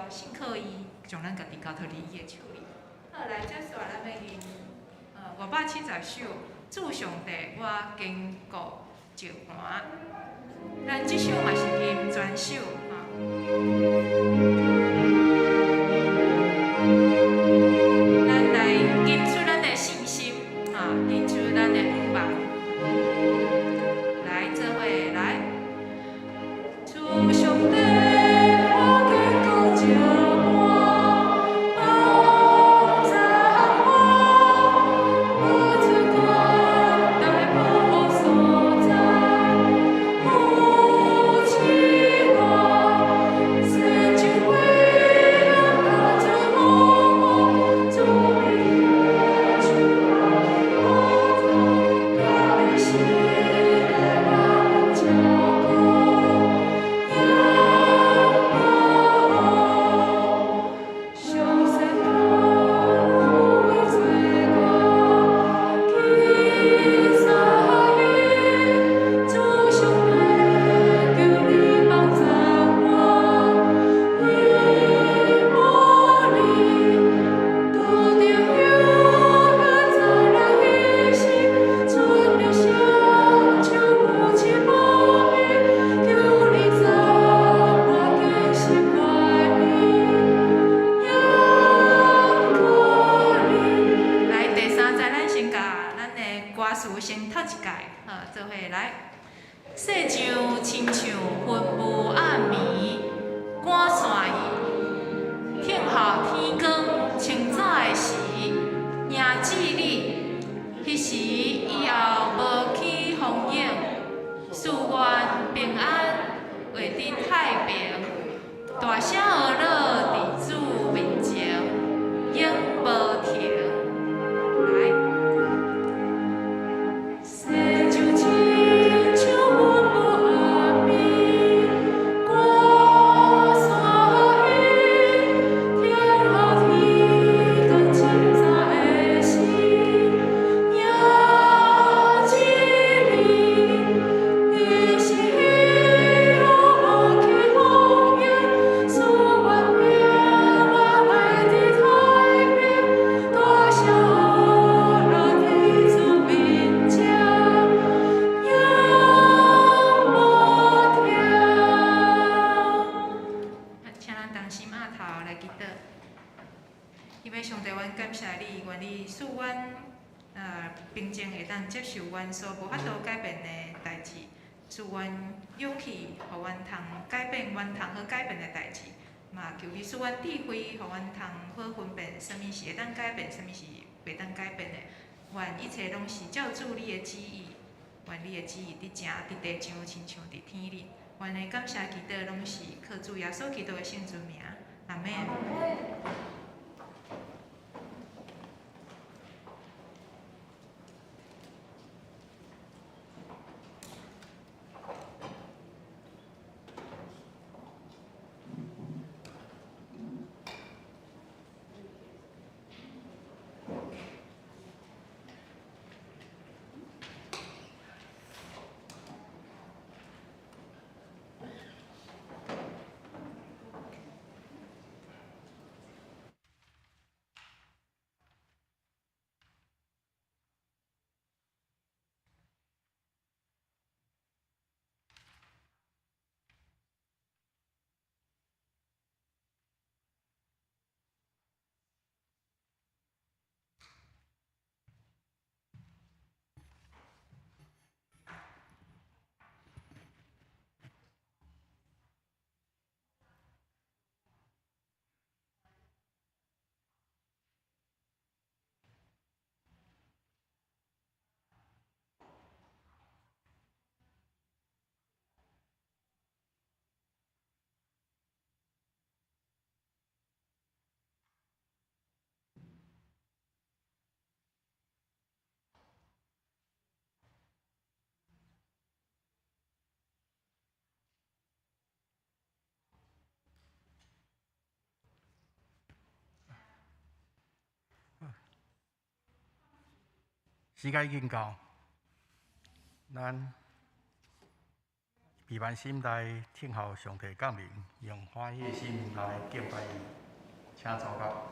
新课伊将咱家己交托伫伊的手里。好，来接续咱要吟570首《祝上帝我坚固石盘》。咱即首嘛是吟全首咱来吟出咱的信心吟出咱的盼望。来，做伙来，祝上帝我坚固石盘。平静会当接受阮所无法度改变的代志，赐阮勇气，互阮通改变阮通好改变的代志。嘛，求你赐阮智慧，互阮通好分辨什物是会当改变，什物是袂当改变的。愿一切拢是照主你的旨意，愿你的旨意伫正伫地上，亲像伫天里。愿的感谢祈祷拢是靠主耶稣基督的圣尊名，阿门。时间已经到，咱闭万心内听候上帝降临，用欢喜的心来敬拜伊，请坐到。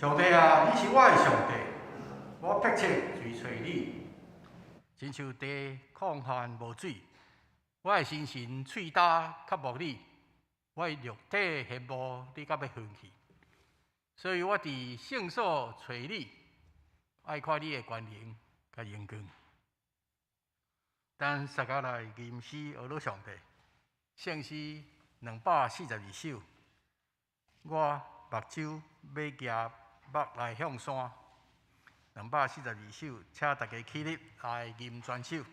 上帝啊，你是我的上帝，我迫切追找你。亲像地抗旱无水，我的心神喙焦较无你，我的肉体羡慕你甲要昏去。所以我伫圣所找你，爱看你的关灵甲荣光。但撒迦来吟诗学了上帝，圣诗242首，我目睭要举目来向山。242首，请大家起立来吟全首。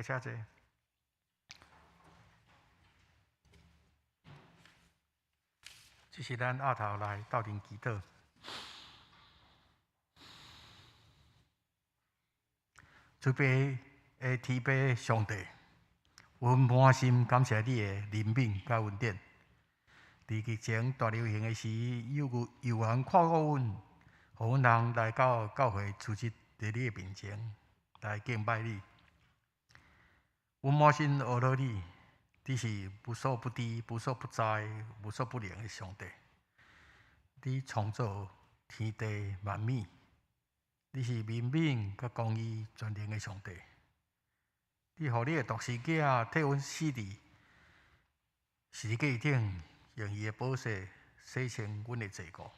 请坐。这是咱下头来斗阵祈祷。慈悲的天父上帝，阮满心感谢你的怜悯甲恩典。伫疫情大流行的时，有缘看顾阮，互阮人来到教会出席伫你的面前来敬拜你。阮满心学乐你，你是无所不知、无所不在、无所不能的上帝。你创造天地万物，你是明明甲公义全能的上帝。你互你的独生囝替阮死伫十字架顶，用伊的宝血洗清阮的罪过，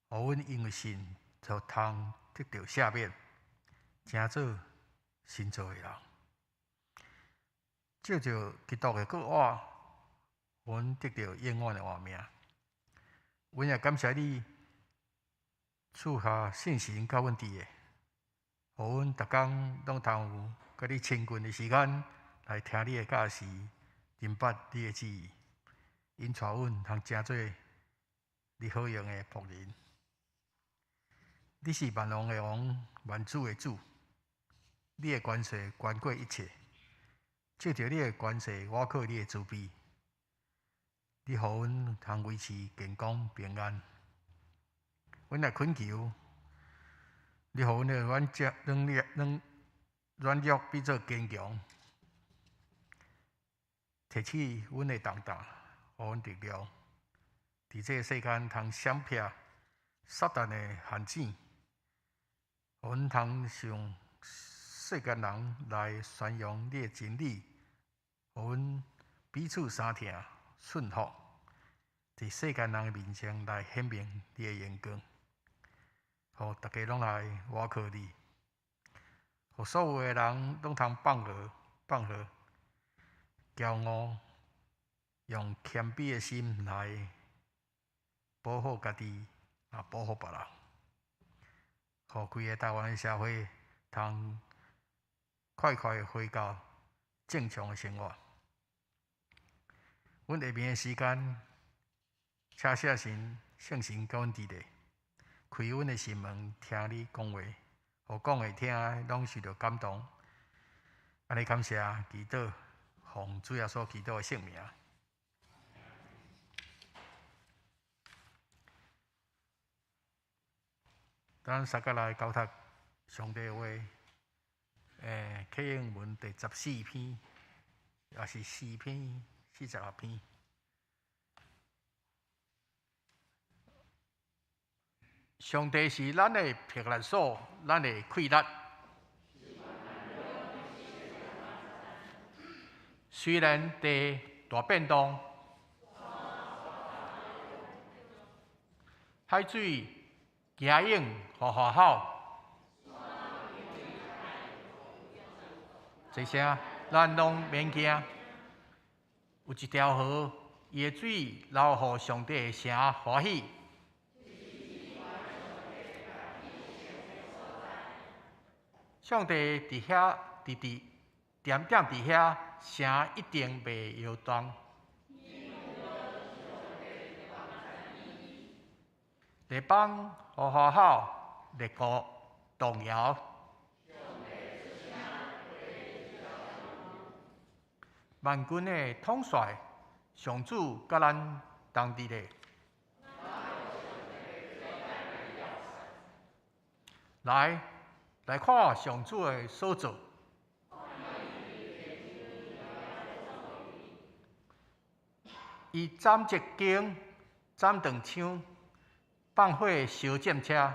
互阮因为信就通得到赦免，成做新造的人。照着基督的国话，阮得到永远的活命。阮也感谢你赐下信心甲阮伫的，互阮逐工拢通有甲你亲近的时间，来听你的教示，明白你的旨意，因带阮通成做你好用的仆人。你是万王的王，万主的主，你的权势权过一切。借着你的权势，我靠你的慈悲，你互阮通维持健康平安。阮来恳求，你互阮的软弱变作坚强，提起阮的重担，互阮力量，伫这个世间通闪避撒旦的陷阱，互阮通向世间人来宣扬你的真理，互阮彼此相听顺服，伫世间人的面前来显明你的荣光，互大家拢来倚靠你，互所有的人拢通放下骄傲，用谦卑的心来保护家己，也保护别人，互规个台湾的社会通快回到正常的生活。阮下暝的时间，请圣神甲阮伫咧，开阮的心门，听你讲话，互讲的听的拢受到感动。安尼感谢祈祷，奉主耶稣基督的圣名。咱三个来交读上帝的话，启应文第14篇，也是4篇46篇。上帝是咱的避难所，咱的溃力。虽然地大变动，海水惊涌和华好，这些咱拢免惊。有一条河，伊的水流互上帝的城欢喜。上帝伫遐点伫遐，城一定袂摇动。列邦和华好，列国动摇。万军的统帅上主甲咱同伫咧。来看上主的所做。伊斩一弓，斩断枪，放火烧战车。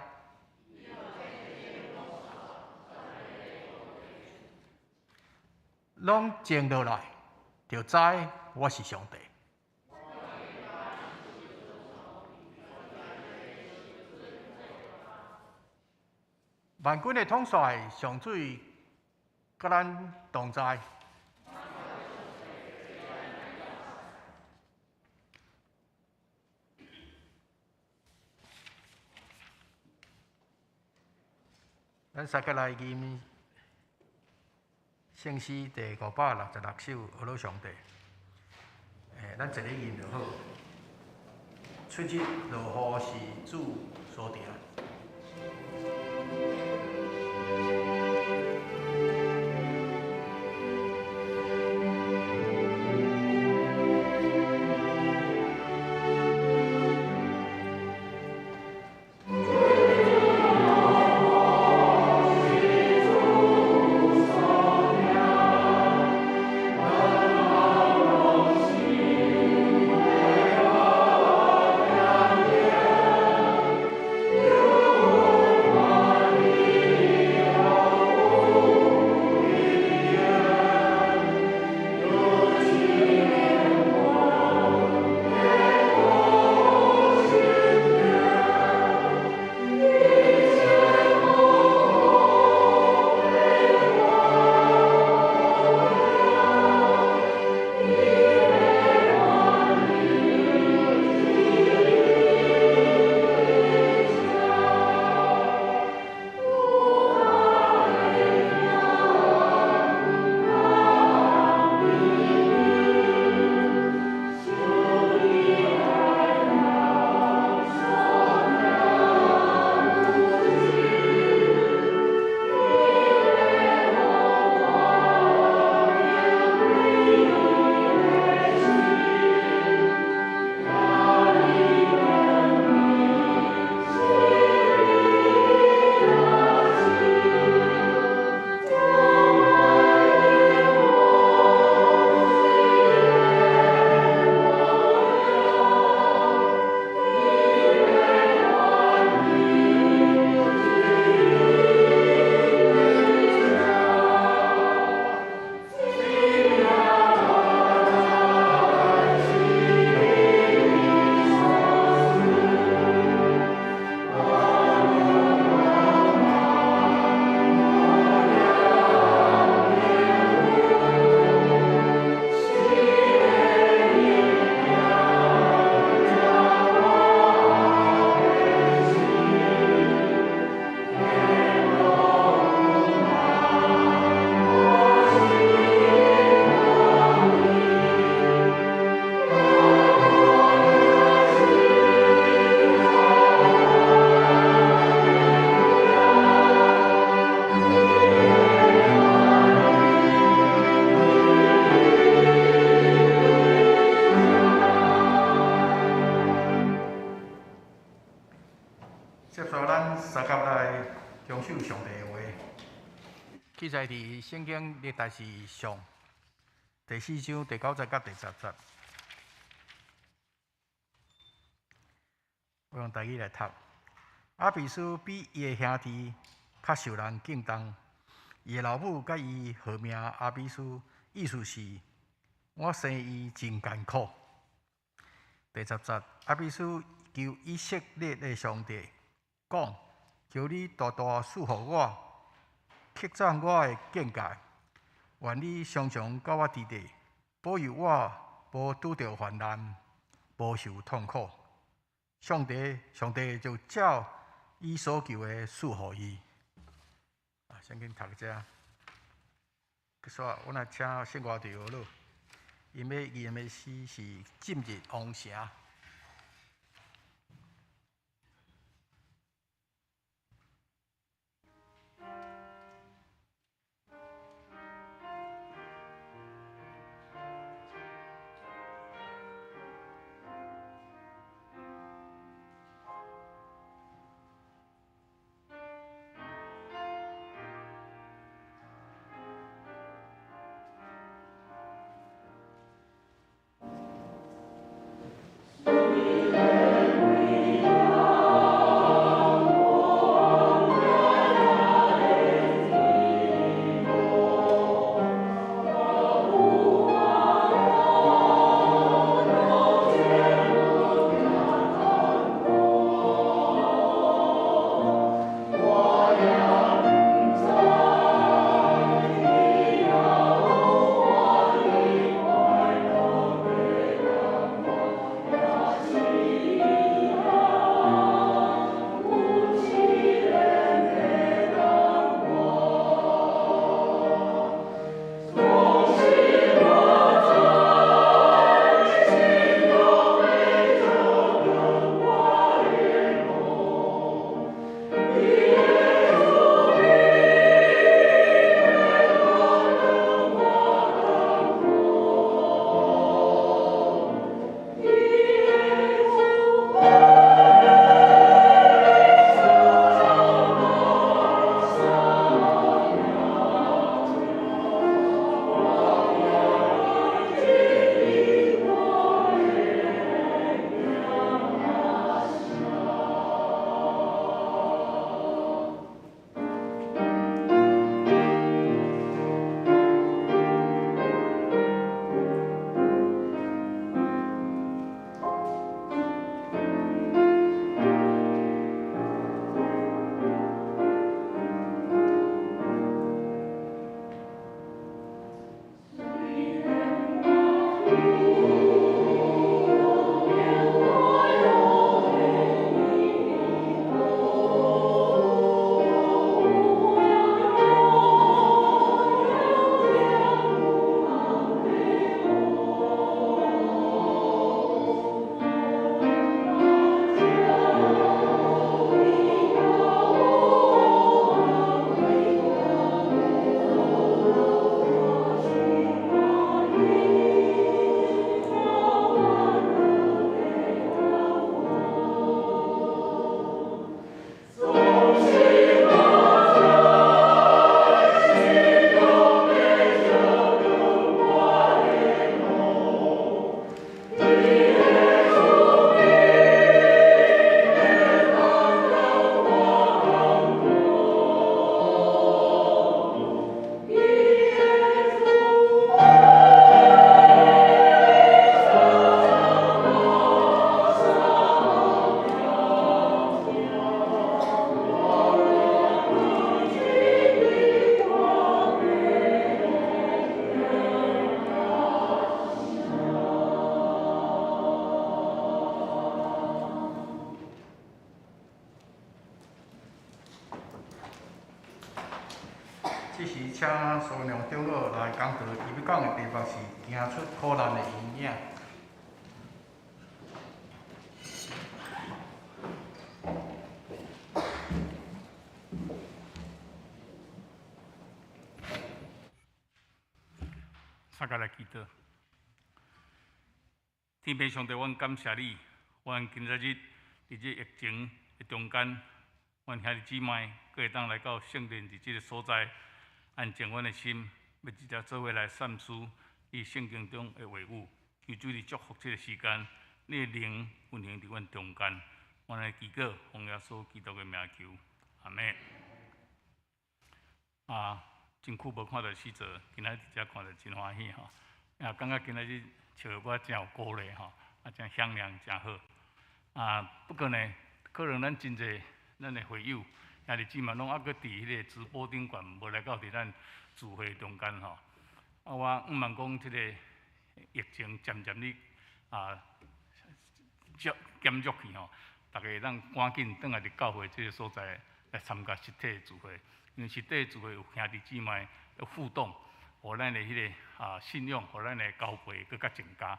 拢静落来，就知我是上帝。万军的统帅上主甲咱同在。咱三个来念圣诗第566首，阿罗上帝。咱一个念就好。出日落雨是主所定。接续咱三甲来讲述上帝的话，记载伫圣经历代志上第4章第9节到第10节。我用台语来读。阿比斯比伊的兄弟较受人敬重，伊的老母甲伊号名阿比斯，意思是我生伊真艰苦。第10节，阿比斯求以色列的上帝。讲，求你大大赐予我，扩展我的见解，愿你常常甲我伫地，保佑我无拄着患难，无受痛苦。上帝就照伊所求的赐予伊。先紧读遮。结束，我来请圣歌队学老，因要念的诗是《今日王城》。这时请苏良长老来讲道，伊要讲的题目是行出苦难的阴影。大家来祈祷。天父上帝，阮感谢你，阮今仔日伫这疫情的中间，阮兄弟姊妹各会当来到圣殿伫这个所在，安静阮的心，要直接做伙来善思伊圣经中的话语，求主你祝福这个时间，你的灵运行伫阮中间。阮来祈祷，奉耶稣基督的名求，阿门。真久无看到死者，今仔日才看到真欢喜吼，也感觉今仔日笑我真有鼓励吼，真响亮，真好。不过呢，可能咱真侪咱的会友兄弟姊妹拢还佫伫迄个直播顶悬，无来到伫咱聚会中间吼。我毋茫讲即个疫情渐渐哩减弱去吼，大家咱赶紧转来伫教会即个所在来参加实体的聚会。因为实体聚会有兄弟姊妹的互动，互咱的迄个信仰，互咱的交陪更加增加。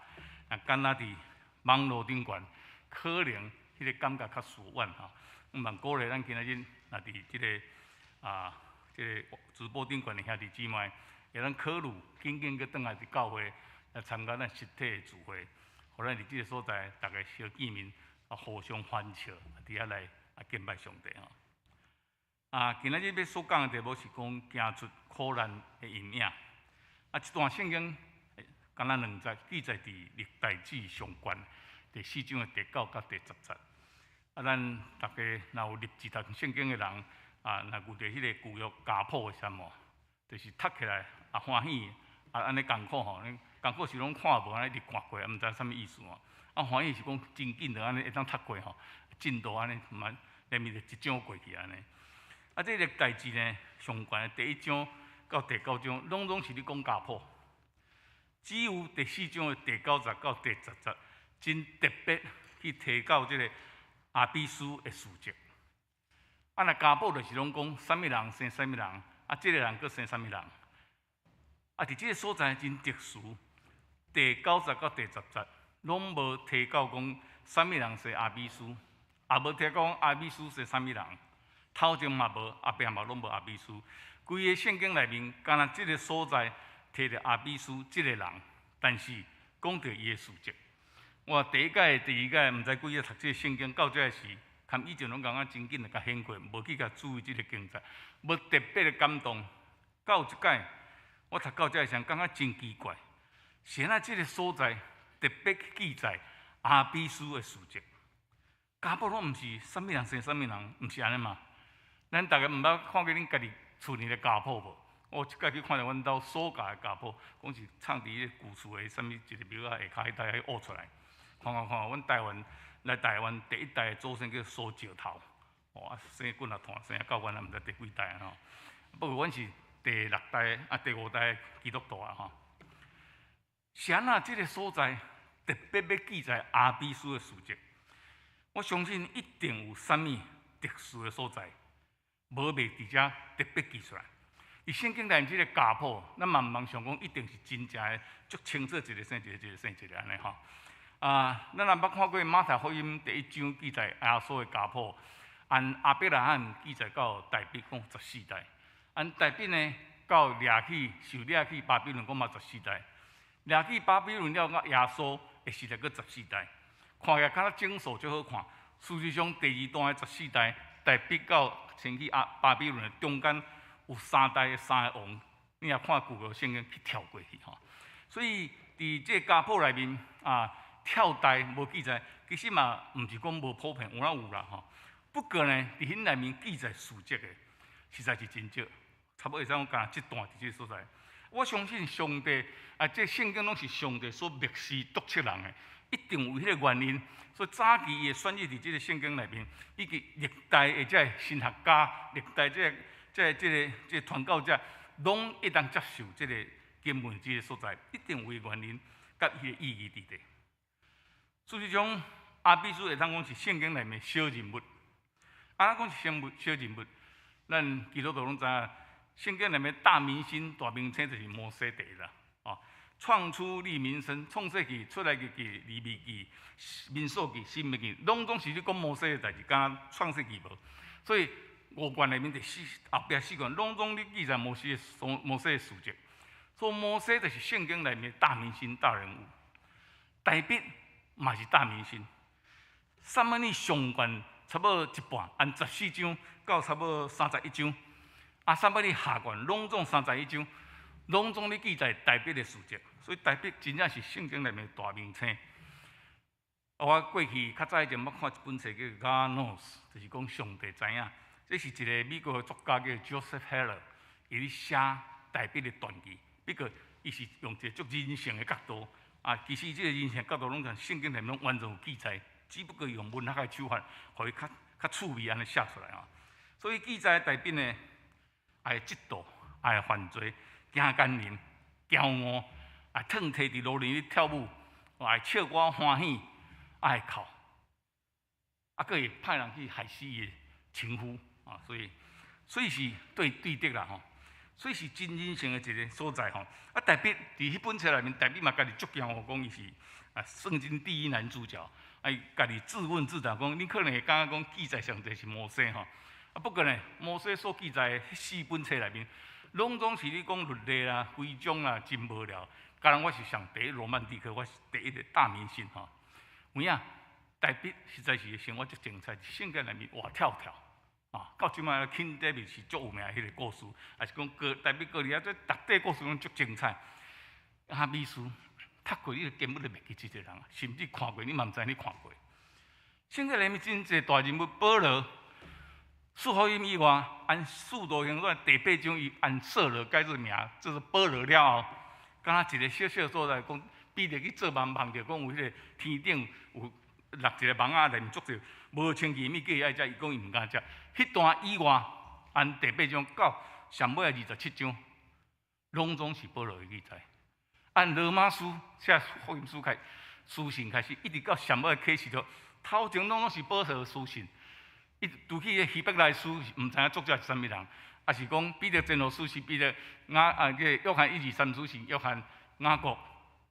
敢若伫网络顶悬，可能迄个感觉较疏远吼。毋茫鼓励咱今仔日若伫即个即个直播顶悬的兄弟姊妹，会咱考虑紧紧去转来伫教会来参加咱实体的聚会，互咱伫即个所在大家相见面，互相欢笑，伫遐来敬拜上帝吼。今仔日要所讲的题目是讲行出苦难的阴影。这段圣经敢若2节记载伫历代志上卷第4章的第9到第10节。咱大家若有立志读圣经的人，若遇到迄个旧约家谱的什么，就是读起来欢喜，安尼艰苦吼，艰苦是拢看无，安尼直看过，毋知啥物意思哦。欢喜是讲真紧就安尼会当读过吼，进度安尼毋免连面就一章过去安尼。这历代志呢，上悬的第1章到第9章，拢是咧讲家谱，只有第4章的第9节到第10节，真特别去提到这个阿比斯的事迹。若家谱就是拢讲啥物人生啥物人，这个人佫生啥物人。伫这个所在真特殊，第9节到第10节，拢无提到讲啥物人生阿比斯，也无提到讲阿比斯生啥物人。头前嘛无，后壁嘛拢无阿比斯。规个圣经内面，敢若即个所在提着阿比斯即个人，但是讲着伊的事迹。我第一届、第二届，毋知几个读即个圣经，到这时，含以前拢感觉真紧就甲显过，无去甲注意即个经节，无特别的感动。到即届，我读到这时，感觉真奇怪，是安即个所在特别记载阿比斯的事迹。家谱拢毋是啥物人生啥物人，毋是安尼嘛？咱大家毋捌看过恁家己厝里的家谱无？我即摆去看着阮兜所家的家谱，讲是藏伫迄旧厝的啥物一个庙仔下骹迄带迄挖出来。看，阮台湾来台湾第一代的祖先叫苏石头，生几啊摊，生到阮也毋知第几代吼。不过阮是第6代第5代基督徒吼。是安那即个所在特别要记载阿比斯的事迹？我相信一定有啥物特殊的所在。无袂伫遮特别记出来。伊圣经内面即个家谱，咱茫茫想讲一定是真正的足清楚，一个生一个，一个生一个安尼吼。咱若捌看过马太福音第1章记载耶稣的家谱，按亚伯拉罕记载到大卫讲14代，按大卫呢到掠去受掠去巴比伦讲嘛14代，掠去巴比伦了到耶稣的时代佫14代，看起来敢若整数最好看。事实上第2段的14代，大卫到先去巴比伦中间有3代3个王，你也看旧约圣经去跳过去吼。所以伫这家谱内面跳代无记载，其实嘛毋是讲无普遍，有啦吼。不过呢，伫迄内面记载事迹的实在是真少，差不多会使讲干这段伫这所在。我相信上帝这圣经拢是上帝所默示督促人的，一定有迄个原因。所以早期伊会选入伫即个圣经内面，以及历代的这神学家、历代这传教者，拢一当接受即个经文即个所在，一定有原因甲伊的意义伫地。事实上，阿比斯会当讲是圣经内面小人物。安怎讲是小人物？咱基督徒拢知影，圣经里面大明星、大明星就是摩西第一啦，哦，创出利民生，创世纪、出来日记、利未记、民数记、申命记，拢总是咧讲摩西的代志，敢创世纪无。所以五卷里面第后壁4卷，拢总咧记载摩西的事迹。所以摩西就是圣经里面大明星、大人物。大笔嘛是大明星，撒母耳上卷差不多一半，按14章到差不多31章。撒母耳下卷拢总31章，拢总咧记载大笔的事迹。所以大笔真正是圣经里面大明星。我过去较早以前，捌看一本册叫《God Knows》，就是讲上帝知影。这是一个美国的作家叫 Joseph Heller， 伊咧写大笔的传记。不过，伊是用一个足人性的角度。其实这个人性角度拢在圣经里面完全有记载，只不过用文学的手法，互伊较趣味安尼写出来啊。所以记载大笔呢，爱嫉妒，爱犯罪，惊奸人，骄傲，爱躺摕伫路边咧跳舞，爱笑我欢喜，爱哭，佫会派人去害死伊的情夫啊。所以是对的啦吼。所以是真人性的一个所在吼。大笔伫迄本册内面，大笔嘛家己足骄傲，讲伊是圣经第一男主角。家己自问自答讲，你可能会感觉讲记载上侪是摩西吼。不过呢，摩西所记载的4本册内面，拢总是咧讲律例啦、规章啦，真无聊。当然我是上第一罗曼蒂克，我是第一个大明星吼。有影大笔实在是生活足精彩，圣经内面活跳跳。到即摆 King David 是足有名迄个故事，也是讲大笔哥利亚，这逐块故事拢足精彩。美书读过，你根本就袂记即个人，甚至看过，你嘛毋知你看过。圣经里面真侪大人物，保罗、四福音以外，按使徒行传第8章，伊按扫罗改做名，就是保罗了后，敢若一个小小所在，讲彼得去做梦，梦着讲有迄个天顶有落一个网仔内面足着无清气物叫伊爱食，伊讲伊毋敢食。迄段以外，按第8章到上尾27章，拢总是保罗的记载。按罗马书写福音书书信开始，一直到上尾启示录，头前拢是保罗的书信。除去希伯来书，毋知影作者是啥物人，也是讲彼得前后书是彼得约翰1、2、3书是约翰、雅各、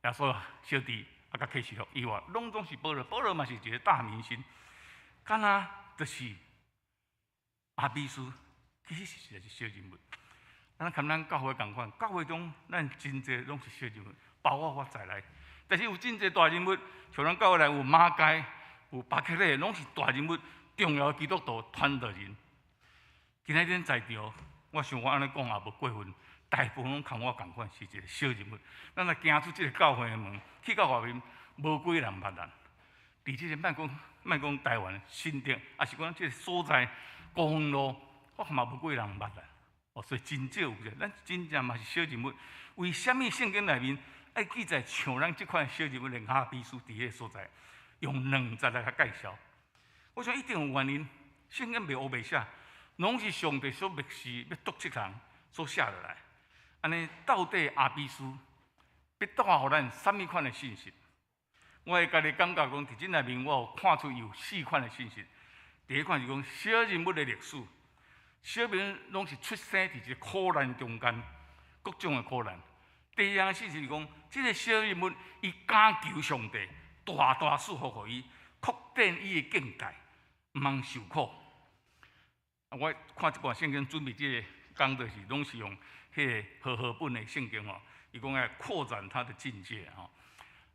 耶稣小弟，甲启示录以外，拢总是保罗。保罗嘛是一个大明星，敢若就是美书，其实实在是小人物。咱跟咱教会同款，教会中咱真侪拢是小人物，包括我在内。但是有真侪大人物，像咱教会内有马街、有巴克勒，拢是大人物。重要的基督徒传道人，今仔日在场，我想我安尼讲也无过分，大部分拢同我同款是一个小人物。咱若行出这个教会的门，去到外面，无几人捌咱。伫这个莫讲台湾、新竹，也是讲这个所在高峰路，我嘛无几人捌咱。所以真少有者，咱真正嘛是小人物。为什么圣经内面爱记载像咱这款小人物的雅比书伫迄个所在，用2节来介绍？我想一定有原因，圣经袂乌袂写，拢是上帝所默示要督促人所写落来。安尼到底阿比书要带互咱什么款的信息？我会家己感觉讲，伫这内面我有看出有4款的信息。第一款是讲小人物的历史，小人物拢是出生伫一个苦难中间，各种的苦难。第二样信息是讲，这个小人物伊敢求上帝，大祝福互伊，扩展伊的境界。毋通受苦。我看这段圣经准备这个讲的是，拢是用迄个和本的圣经吼，伊讲要扩展他的境界吼。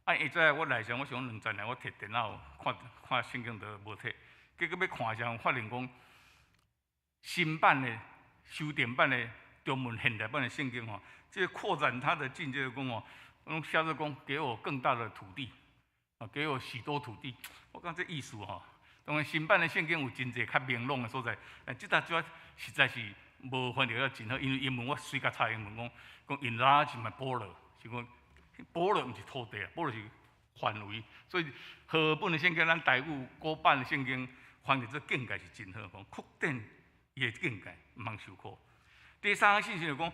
下载我来上，我想2站来，我摕电脑看圣经都无摕，结果要看上发现讲新版的修订版的中文现代版的圣经吼，这个扩展他的境界讲哦，拢写着讲给我更大的土地，给我许多土地。我讲这意思吼。当然，新版的圣经有真侪较明朗的所在，但这实在是无翻译得真好，因为英文我随甲查英文讲 enlarge my border， 是讲 border 毋是土地啊 ，border 是范围，所以和本的圣经咱台语古版的圣经翻译这境界是真好，讲扩展伊的境界，毋通受苦。第三个信息就讲，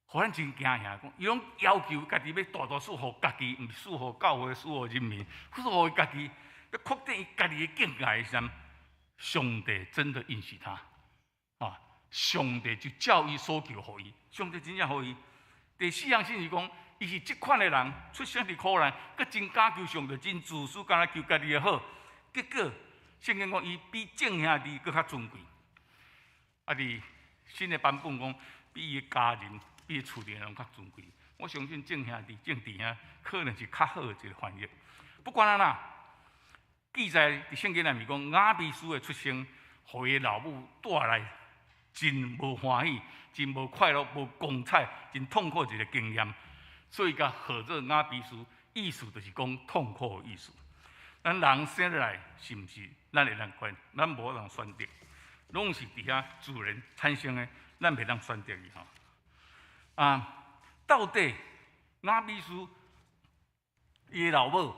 互咱真惊吓，讲伊拢要求家己要大赐互家己，毋是赐互教会，赐互人民，赐互家己。要扩展伊家己的境界，是啥？上帝真的允许他，上帝就照伊所求予伊，上帝真正予伊。第四样信是讲，伊是即款的人，出生伫苦难，佮真敢求上帝，真自私，敢若求家己的好。结果圣经讲，伊比众兄弟佮较尊贵。啊，伫新的版本讲，比伊的家人、比伊厝里人较尊贵。我相信众兄弟、众弟兄可能是较好的一个翻译。不管安怎，记载伫圣经内面讲，雅比斯的出生，互伊老母带来真无欢喜、真无快乐、无光彩、真痛苦一个经验，所以甲号做雅比斯，意思就是讲痛苦的意思。咱人生下来是毋是咱会当管？咱无人选择，拢是伫遐自然产生的，咱袂当选择伊吼。到底雅比斯伊的老母，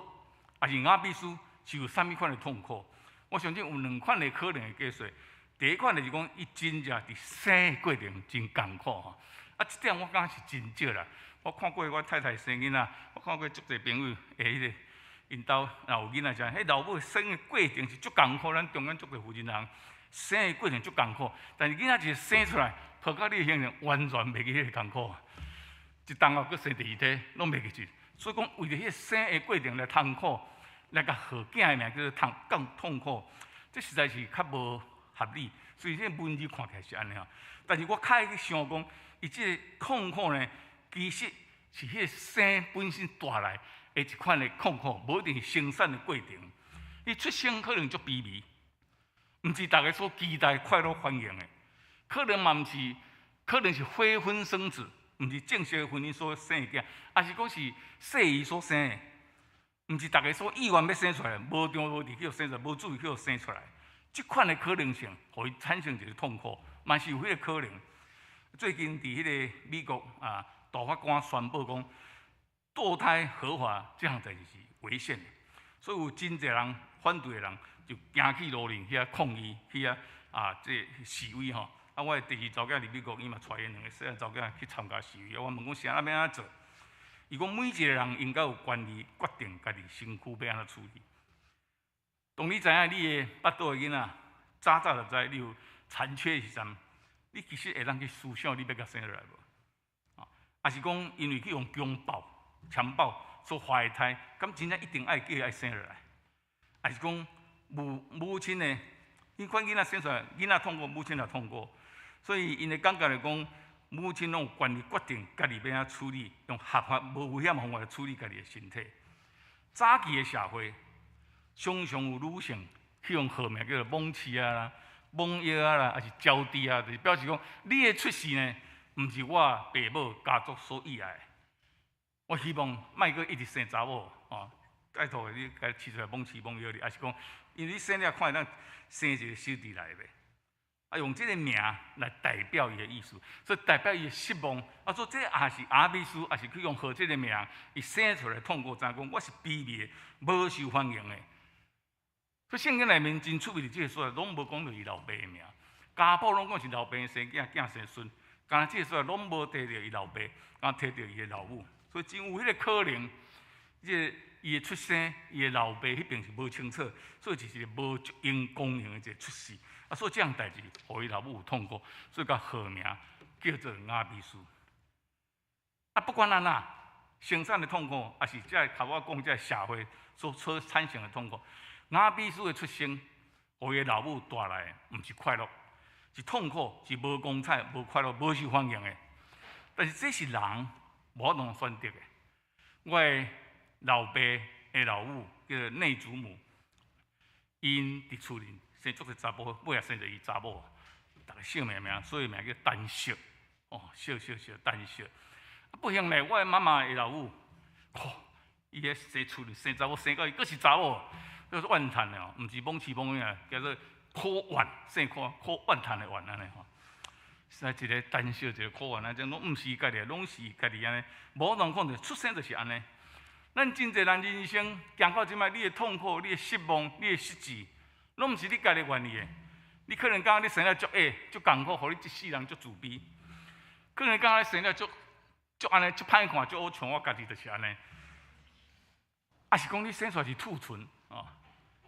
还是雅比斯是有啥物款的痛苦？我相信有两款的可能的解释。第一款就是讲，伊真正伫生过程真艰苦吼。即点我感觉是真少啦。我看过我太太生囡仔，我看过足侪朋友迄个因兜若有囡仔时，迄老母生的过程是足艰苦。咱中间足侪负责人生的过程足艰苦，但是囡仔一生出来，抱到你的形象完全袂记迄个艰苦。一冬后佫生第二胎，拢袂记住。所以讲，为着迄个生的过程来痛苦，来甲号囝的名叫做更痛苦，这实在是较无合理。所以这文字看起来是安尼啊。但是我较会去想讲，伊这个痛苦呢，其实是迄个生本身带来的一款的痛苦，无一定是生产的过程。伊出生可能足卑微，毋是大家所期待快乐欢迎的，可能嘛毋是，可能是非婚生子。毋是正式的婚姻所生的囝，也是讲是细姨所生的，毋是大家所意愿要生出来，无中无地去生出来，无注意去生出来。即款的可能性，互伊产生一个痛苦，嘛是有迄个可能。最近伫迄个美国大法官宣布讲，堕胎合法这项代志是违宪的，所以有真侪人反对的人就行去路林去抗议，去这示威吼。我的第二查囝伫美国，伊嘛带因两个细汉查囝去参加示威。我问讲啥要安怎做？伊讲每一个人应该有权利决定家己身躯要安怎处理。当你知影你的腹肚的囡仔早就知你有残缺的时阵，你其实会当去思想你要甲生落来无？也是讲因为去用强暴所怀的胎，咁真正一定爱叫伊爱生落来？也是讲母亲呢？因款囡仔生出来，囡仔痛过，母亲也痛过。所以，因的感觉来讲，母亲拢有权利决定家己要安怎处理，用合法、无危险方法来处理家己的身体。早期的社会，常常有女性去用号名叫做蒙妻啦、蒙药啦，还是招娣啊，就是表示讲，你的出世呢，毋是我爸母家族所意爱的。我希望莫阁一直生查某哦，拜托你家饲出来蒙妻蒙药哩，还是讲，因为你生了看咱生一个小弟来呗。用这个名来代表伊的意思，所以代表伊的失望。说这也是雅比斯，也是去用号这个名，伊生出来痛苦，怎讲？我是卑微的，无受欢迎的。所以圣经内面真趣味的这个说，拢无讲到伊老爸的名，家谱拢讲是老爸生囝，囝生孙，但这个说拢无提到伊老爸，敢提到伊的老母，所以真有迄个可能，这伊的出生，伊的老爸迄边是无清楚，所以就是无足因公平的一个出世。所以这样代志，互伊老母有痛苦，所以甲号名叫做雅比斯。不管安怎，生产的痛苦，也是这头我讲这社会所产生的痛苦。雅比斯的出生，互伊老母带来毋是快乐，是痛苦，是无光彩、无快乐、无受欢迎的。但是这是人无法通选择的。我的老爸的老母叫做内祖母，因伫厝里。生足个查甫，尾也生着伊查某，逐个姓名，所以名叫单小，小单小。不幸咧，我的妈妈的老母，伊咧生厝里生查某，生到伊佫是查某，叫做怨叹的毋是蒙妻蒙呀，叫做苦怨，生苦怨叹的怨安尼吼。实在一个单小，一个苦怨安尼，拢毋是家己，拢是家己安尼，无人讲着出生就是安尼。咱真侪人人生行到即摆，你的痛苦，你的失望，你的失志。拢毋是你家己愿意的，你可能感觉你生了足矮、足艰苦，互你一世人足自卑。可能感觉生了足安尼、足歹看、足好像我家己就是安尼。是讲你生出来是兔唇，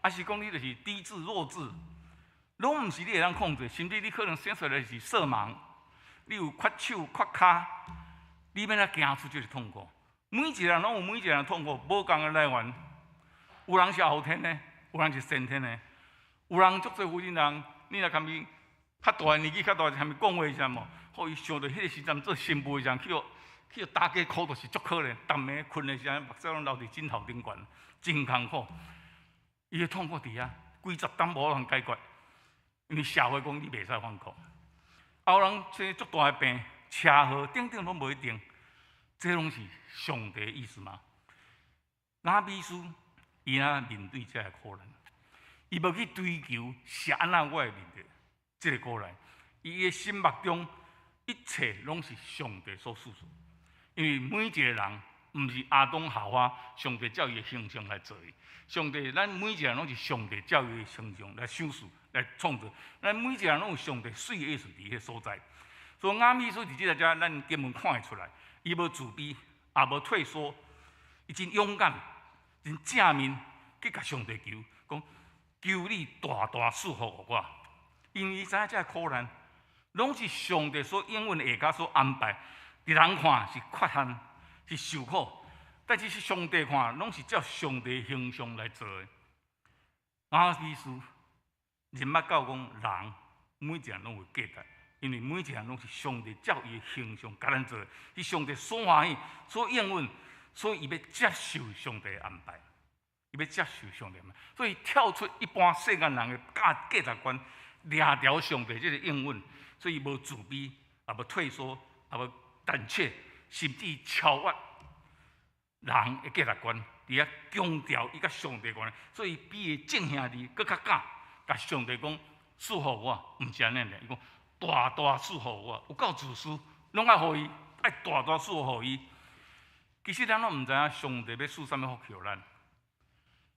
还是讲你就是低智弱智，拢毋是你会当控制，甚至你可能生出来是色盲，你有缺手缺骹，你要来行出这个痛苦。每一个人拢有每一个人的痛苦，无共的来源。有人是后天的，有人是先天的，有人足侪有钱人，你若堪比较大年纪较大，堪比讲话啥么？互伊想到迄个时阵做新妇上去打家苦，就是足可怜。逐暝困的时阵，目屎拢流伫枕头顶悬，真艰苦。伊的痛苦伫遐，几十担无通解决，因为社会讲你袂使反抗。有人生足大的病，车祸等等拢无一定，这拢是上帝的意思吗？雅比斯伊若面对这个苦难，伊无去追求是安怎我会面对这个苦难，伊的心目中一切拢是上帝所赐予。因为每一个人，毋是亚当夏娃，上帝照伊的形象来做伊。上帝，咱每一个人拢是上帝照伊的形象来修饰、来创造。咱每一个人拢有上帝水的意思伫迄所在。所以雅米斯伫即个遮，咱根本看会出来，伊无自卑，也无退缩，伊真勇敢、真正面去甲上帝求，讲求你大大赐福我。因为伊知影这苦难，拢是上帝所应允下家所安排。伫人看是缺陷，是受苦，但是上帝看，拢是照上帝的形象来做的。雅比斯人捌教讲，人每一个人拢有价值，因为每一个人拢是上帝照伊的形象甲咱做的，是上帝所欢喜、所应允，所以伊要接受上帝的安排，伊要接受上帝的安排，所以跳出一般世间人的价值观，抓牢上帝这个应允，所以无自卑，也无退缩，也无胆怯，甚至超越人的价值观，伫遐强调伊甲上帝关系，所以比伊正兄弟搁较敢甲上帝讲祝福我，毋是安尼尔，伊讲大大祝福我，有够自私，拢爱互伊，爱大大祝福伊。其实咱拢毋知影上帝要赐啥物福气互咱，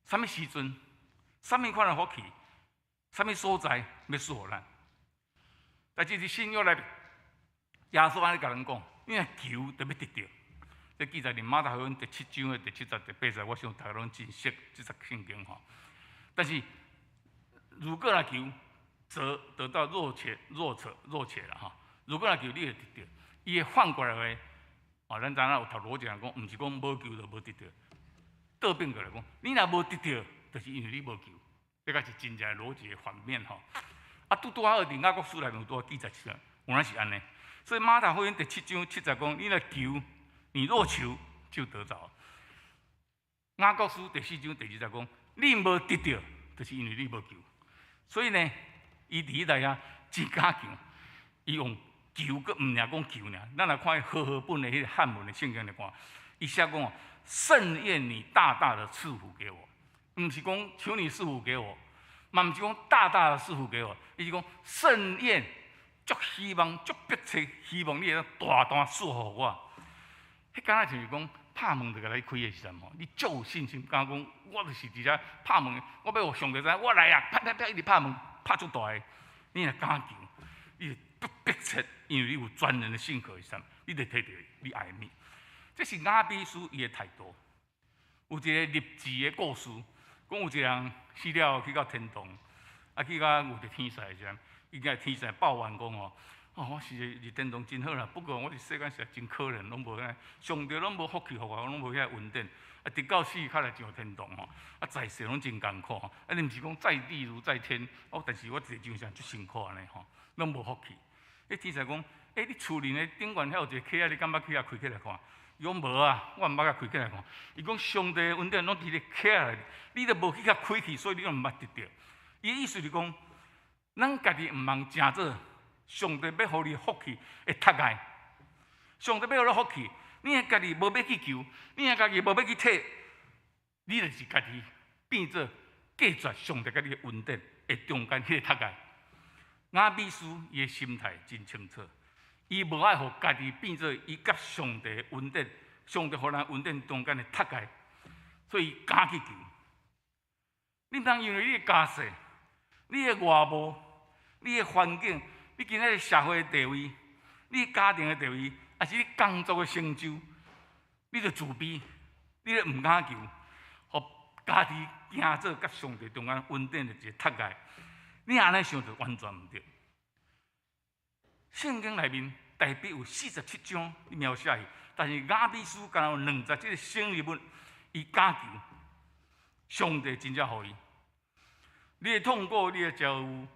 啥物时阵，啥物款的福气，啥物所在要赐互咱。但是伫新约内，耶稣安尼甲咱讲。你若求，就要得到。这记载伫马太福音第7章的第70、第80，我想大家拢真熟这则圣经吼。但是如果来求，则得到若且了哈。如果来求，你会得到。伊会反过来话，咱知影有读逻辑人讲，毋是讲无求就无得到。倒变过来讲，你若无得到，就是因为你无求。这个是真正逻辑的反面吼。拄好伫雅各书内面拄好记载起来，原来是安尼。所以马太福音第7章70讲，你若求，你若求就得着。雅各书第4章第20讲，你无得到，就是因为你无求。所以呢，伊伫内遐真敢求，伊用求，佮毋尔讲求尔。咱来看和合本的迄个汉文的圣经来看，伊写讲甚愿你大大的赐福给我，毋是讲求你赐福给我，嘛毋是讲大大的赐福给我，伊是讲甚愿。足希望、足迫切，希望你会大大赐福我。迄敢若就是讲拍门就甲你开的时阵吼，你足有信心，敢讲我就是伫遮拍门，我要互上帝知，我来啊！啪啪啪，一直拍门，拍足大个，你若敢求，你不迫切，因为你有专人的信靠的时阵，你就摕到你爱的物。这是雅比斯伊的态度。有一个励志的故事，讲有一个人死了去到天堂，去到有一天使的时阵。伊甲天使报怨讲我是入天堂真好啦，不过我伫世间实真可怜，拢无遐，上帝拢无福气互我，拢无遐稳定。直到死才来上天堂在世拢真艰苦你毋是讲在地如在天但是我伫地上足辛苦安尼拢无福气。天使讲，你厝林的顶悬遐有一个溪你敢捌去遐开起来看？伊讲无啊，我毋捌甲开起来看。伊讲上帝稳定拢伫咧溪内，你都无去遐开去，所以你拢毋捌得到。伊意思是讲。咱家己毋通诚做，上帝要互你福气会脱开。上帝要互你福气，你若家己无要去求，你若家己无要去摕，你就是家己变做拒绝上帝甲你的稳定的中间迄个脱开。雅比斯伊的心态真清楚，伊无爱互家己变做伊甲上帝的稳定，上帝互咱稳定中间的脱开，所以敢去求。你毋通因为你的家世、你的外貌。你的环境，你今仔日社会的地位，你家庭的地位，还是你工作的成就，你就自卑，你就毋敢求，互家己行做甲上帝中间稳定的一个脱开。你安尼想就完全唔对。圣经内面大笔有47章描写伊，但是雅比书敢有20个生日物，伊假求上帝真正互伊。你的痛苦，你的遭遇，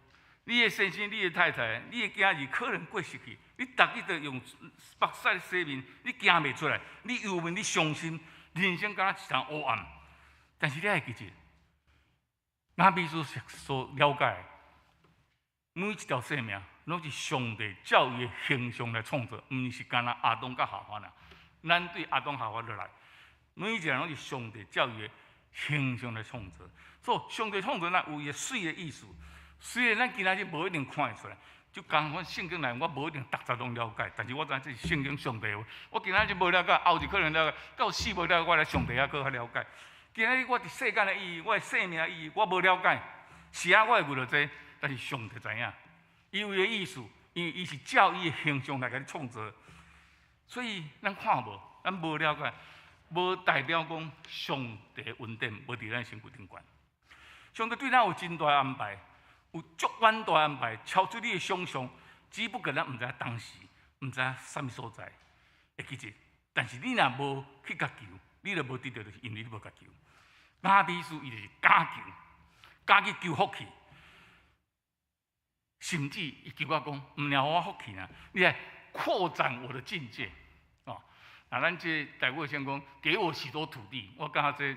你的先生，你的太太，你的囝儿可能过失去，你逐日都用目屎洗面，你行袂出来，你忧闷，你伤心，人生敢若一场黑暗。但是你爱记住，雅比书所了解的每一条生命，拢是上帝照伊的形象来创造，毋是干那亚当甲夏娃啦。咱对亚当夏娃落来，每一个人拢是上帝照伊的形象来创造。所以上帝创造咱有伊的水的意思，虽然咱今仔日无一定看会出来，就讲阮圣经内我无一定逐杂拢了解，但是我知影这是圣经上帝的话。我今仔日无了解，后日可能了解，到死无了解，我来上帝还搁较了解。今仔日我伫世间的意义，我的生命的意义，我无了解，是啊，我会为了这，但是上帝知影，因为的意思，因为伊是照伊的形象来甲你创造，所以咱看无，咱无了解，无代表讲上帝的恩典无伫咱身躯顶悬。上帝对咱有真大的安排，有足远大的安排，超出你的想象，只不过咱毋知影当时，毋知影啥物所在会记住。但是你若无去甲求，你就无得到，就是因为你无甲求。雅比书伊就是假求，假去求福气，甚至伊求我讲，毋了我福气呢，你来扩展我的境界哦。那咱这台湾先讲，给我许多土地，我感觉这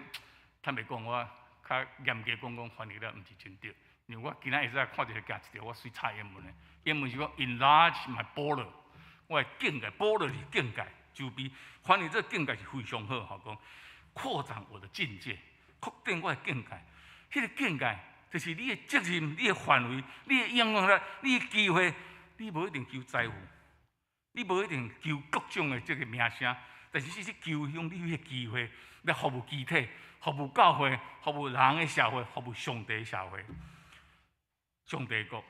坦白讲，我较严格讲翻译了，毋是真对。因为我今仔会使看到加一条我水差英文的，英文是讲 enlarge my border， 我的境界 border 是境界，周边翻译这境界是非常好，吼讲扩展我的境界。确定我的境界，迄个境界就是你的责任、你的范围、你的影响力、你的机会。你无一定求财富，你无一定求各种的这个名声，但是是求用你的机会来服务集体、服务教会、服务人的社会、服务上帝的社会、上帝国。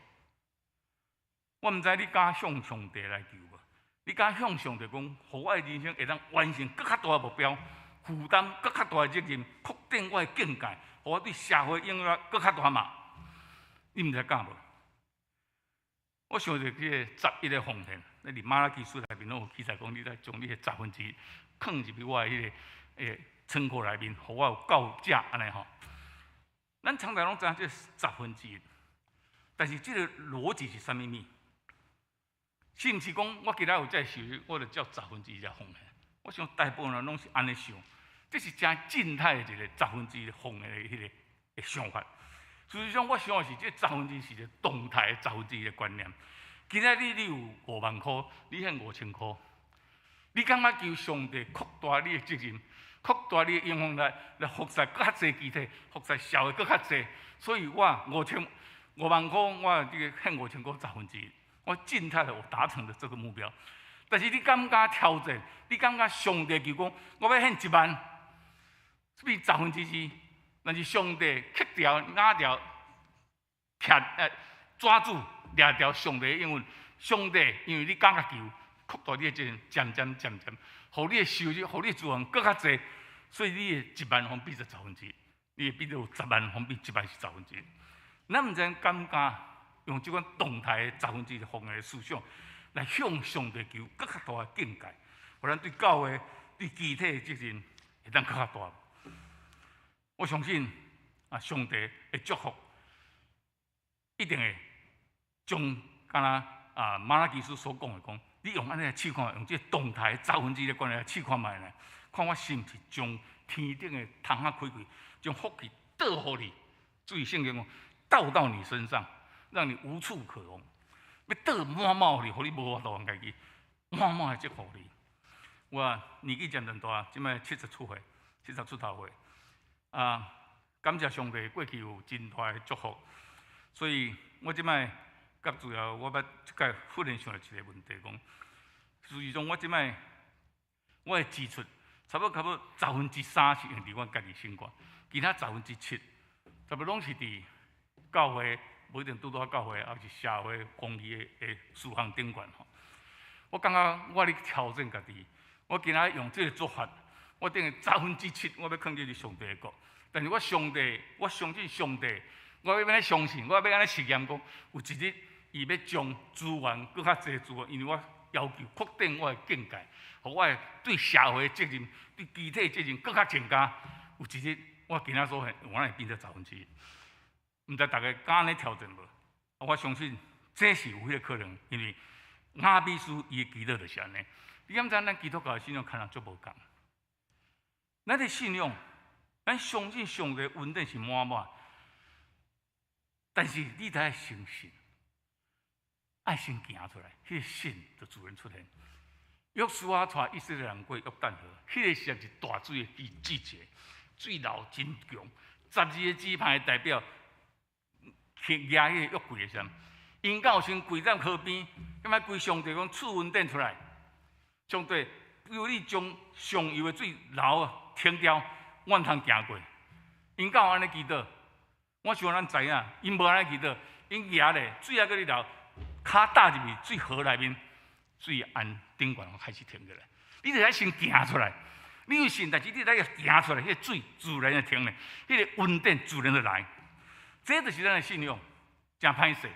我毋知你敢向上帝来求无？你敢向上帝讲，互我的人生会当完成更较大的目标？负担更较大的责任，确定我的境界，互我对社会影响更较大嘛？你毋知敢无？我想着这个11个奉献，那伫马拉基书内面拢有记载讲，你来将你的1/10放入去我的迄个仓库内面，互我有够价安尼吼。咱常常拢知影这1/10，但是这个逻辑是啥物物？是毋是讲我今仔有在受，我就照1/10来奉献？我想大部分人拢是安尼想。这是真静态的一个1/10的奉献的迄个想法。事实上，我想的是这1/10是一个动态的1/10的观念。今仔日你有5万块，你献5000块，你感觉求上帝扩大你的责任，扩大你的影响力，来服侍更较侪集体，服侍社会更较侪。所以我5万块，我这个献5000块1/10，我静态的我达成了这个目标。但是你敢敢挑战？你敢敢上帝求讲，我要献1万？是不是2/10？但是上帝克掉、压掉、抓住、抓掉上帝的应允。上帝因为你敢甲求，扩大你的责任，渐，互你的收入、互你的资源更较侪，所以你的1万方比是1/10，你会变到10万方比1万是1/10。咱毋知敢敢用这款动态的1/10的奉献的思想，来向上帝求更较大的境界，互咱对教会、对集体的责任会当更较大。我相信上帝的祝福一定会将敢若马拉基书所讲的讲，你用安尼来试看，用这动态1/10的观念来试看卖呢，看我是毋是将天顶的窗仔开开，将福气倒互你。注意圣经讲，倒到你身上，让你无处可容。要倒满你，互你无法度家己，满的祝福你。我年纪渐渐大，即摆70出头岁。感谢上帝，过去有真大的祝福，所以我即摆较主要，我要即届忽然想到一个问题，讲，事实上我即摆我的支出差不多3%是用伫我家己身管，其他7%差不多拢是伫教会，无一定拄到教会，也是社会公益的事项顶悬吼。我感觉我咧挑战家己，我今仔用这个做法，我等于7%我要放进去上帝的国。但是我相信上帝，我要安尼相信，我要安尼实验讲，有一日伊要将资源搁较侪资源，因为我要求扩展我的境界，互我的对社会责任、对集体责任搁较增加。有一日我今仔所会，我会变成1/10，毋知大家敢安尼调整无？我相信这是有迄个可能，因为雅比斯伊的基督就是安尼。你敢知咱基督教的信仰可能足无共？咱的信仰，咱相信上帝恩典是满满，但是你得爱相信，爱先行出来，迄个信就自然出现。约书亚带以色列人过约旦河，迄个时候是大水的季节，水流真强，12个支派的代表去压迄个约柜的时候，因到先跪在河边，咁啊跪上帝讲赐恩典出来。上帝，由你将上游的水流停掉，我通行过。因到安尼祈祷，我想咱知影，因无安尼祈祷，因举咧水啊，搁咧流，骹踏入去水河内面，水按顶悬开始停下来。你得先行出来，你有信，但是你得要行出来，迄个水自然就停咧，迄个恩典自然就来。这就是咱的信仰，真歹势。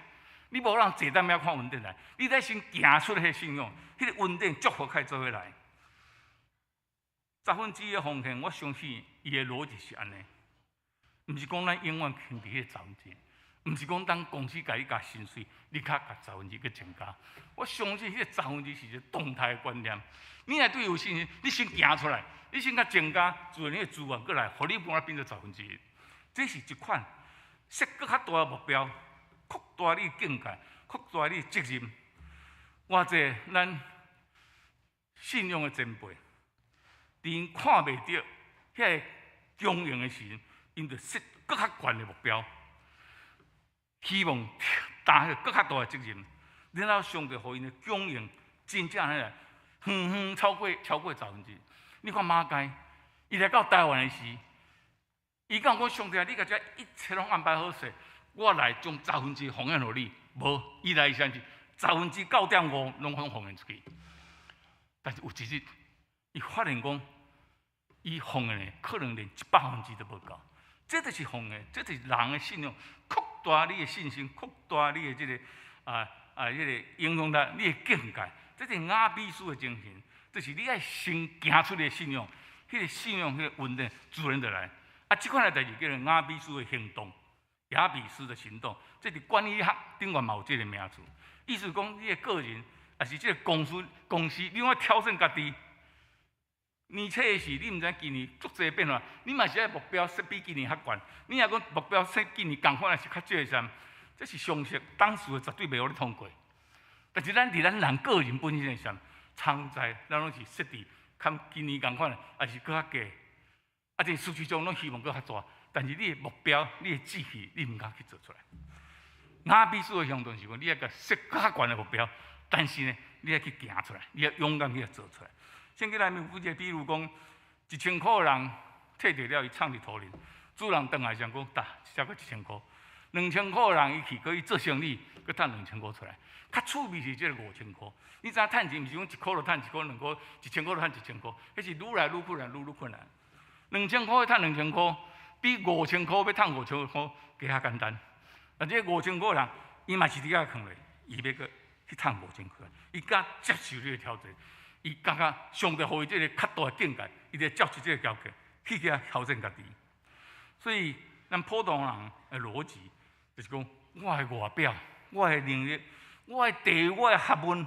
你无人坐等遐看恩典来，你得先行出迄个信仰，迄个恩典祝福开始做伙来。1/10的奉献，我相信伊的逻辑是安尼，毋是讲咱永远肯伫迄个1/10，毋是讲当公司甲你加薪水，你较甲1/10去增加。我相信迄个1/10是一个动态的观念。你若对有信心，你先行出来，你先甲增加，自然迄个资源过来，互你慢慢变做1/10。这是一款设搁较大的目标，扩大你的境界，扩大你的责任。或者咱信仰的前辈，因看袂到遐个供应的时阵，因就设搁较悬的目标，希望担迄搁较大的责任。然后上帝互因的供应真正迄个远超过1/10。你看马街，伊来到台湾的时，伊讲我上帝，你甲遮一切拢安排好势，我来将1/10奉献互你。无，伊来先是9:05拢奉献出去。但是有一日，伊发现讲，伊奉献的可能连100%都无够。这就是奉献，这就是人的信仰，扩大你的信心，扩大你的这个迄个影响力，你的境界。这是雅比斯的精神，就是你爱先行出你的信仰，迄个信仰，迄个恩典自然就来。这款的代志叫做雅比斯的行动，雅比斯的行动，这是管理学顶悬嘛有这个名词。意思讲，你的个人也是这个公司，你要挑战家己。年初的时，你毋知今年足侪变化，你嘛是爱目标设比今年较悬。你若讲目标设今年共款，也是较少的时，这是常识，当时绝对袂互你通过。但是咱伫咱人个人本身上，常在咱拢是设置，较今年共款，也是搁较低。这事实上拢希望搁较大，但是你的目标、你的志气，你毋敢去做出来。雅比斯的行动是讲，你要甲设较悬的目标，但是呢，你要去行出来，你要勇敢去做出来。圣经内面有一个比如讲，1000块人摕着了，伊藏伫土里，主人转来想讲，少个1000块，2000块人伊去，可以做生意，佮赚2000块出来。较趣味是这个5000块，你知影趁钱毋是讲1块就趁1块，2块，1000块就趁1000块，迄是愈来愈困难，愈困难。2000块要趁2000块，比5000块要趁5000块加较简单。但这5000块人，伊嘛是伫遐囥咧，伊要搁去趁5000块，伊敢接受这个挑战，伊感觉上帝互伊这个较大的境界，伊就接受这个条件，去遐挑战家己。所以，咱普通人的逻辑就是讲，我的外表、我的能力、我的地位、我的学问，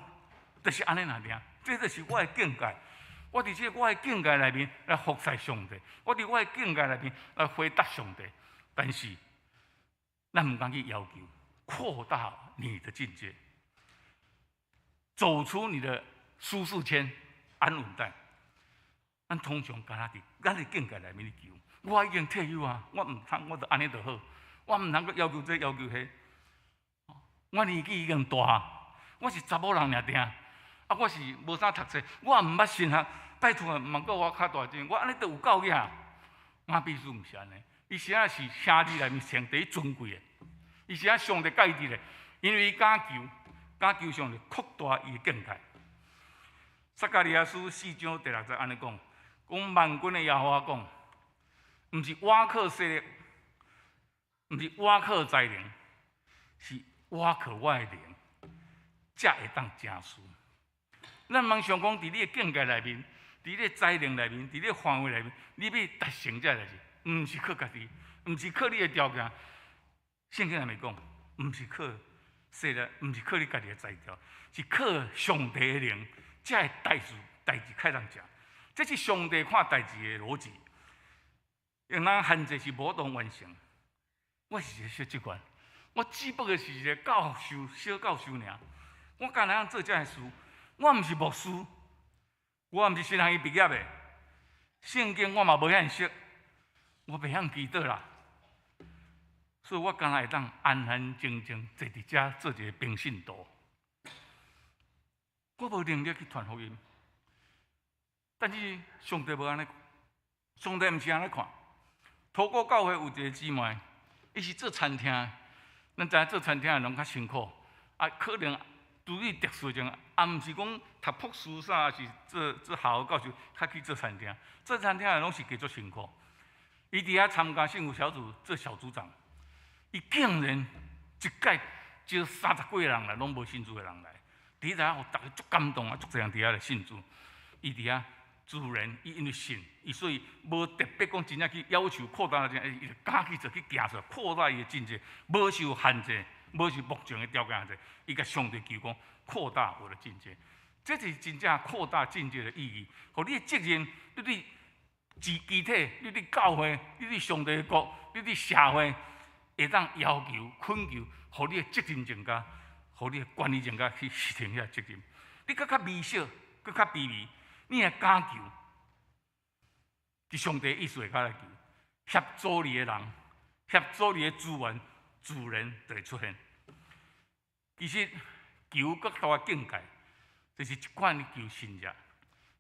就是安尼那尔。这就是我的境界。我伫我的境界内面来服侍上帝，我伫我的境界内面来回答上帝。但是，咱唔敢去要求扩大你的境界，走出你的舒适圈、安稳带。咱通常敢若伫咱的境界内面去求。我已经退休啊，我唔通，我就安尼就好。我唔通阁要求这要求迄。我年纪已经大，我是查某人尔定。我是无啥读册，我也毋捌神学，拜托唔通我较大阵，我安尼都有够呀。雅比斯毋是安尼，伊实在是兄弟内面上第一尊贵的，伊实在上帝介意的，因为伊敢求上帝扩大伊的境界。撒迦利亚书4章第6节安尼讲，万军的耶和华讲，毋是瓦克设立，毋是我靠才能，是我靠我的灵，才会当成事。咱茫想讲，伫你的境界内面，伫你的才能内面，伫你的范围内面，你要达成这代志，毋是靠家己，毋是靠你的条件。圣经内面讲，毋是靠势力，毋是靠你家己的才调，是靠上帝的灵，才会代志开当成。这是上帝看代志的逻辑。用人限制是无当完成。我是一个小职员，我只不过是一个小教授尔。我干那样做这样事，我毋是牧师，我毋是神学院毕业的，圣经我嘛无遐识，我袂晓祈祷啦。所以我干那会当安安静静坐伫遮做一个平信徒。我无能力去传福音。但是上帝无安尼，上帝毋是安尼看。土国教会有一个姊妹，伊是做餐厅，咱知影做餐厅的人较辛苦，啊，可能对于特殊种，啊，毋是讲读博士啥，是做校教授，较去做餐厅。做餐厅的拢是加足辛苦。伊伫遐参加幸福小组做小组长，伊竟然一届招30几个人来，拢无信主的人来。伫遐互大家足感动啊，足侪人伫遐来信主。伊伫遐。自然，伊因为信，伊所以无特别讲真正去要求扩大伊就敢去做去行出来，扩大伊的境界，无受限制，无受目前的条件限制，伊甲上帝求讲扩大我的境界，这是真正扩大境界的意义。互你的责任，你对集体，你对教会，你对上帝的国，你对社会，会当要求、恳求，互你的责任增加，互你的管理增加去实行遐责任。你更较微小，更较卑微。你也敢求，伫上帝意思下来求，协助你的人，协助你的资源，自然就会出现。其实求更大的境界，就是一款求信任。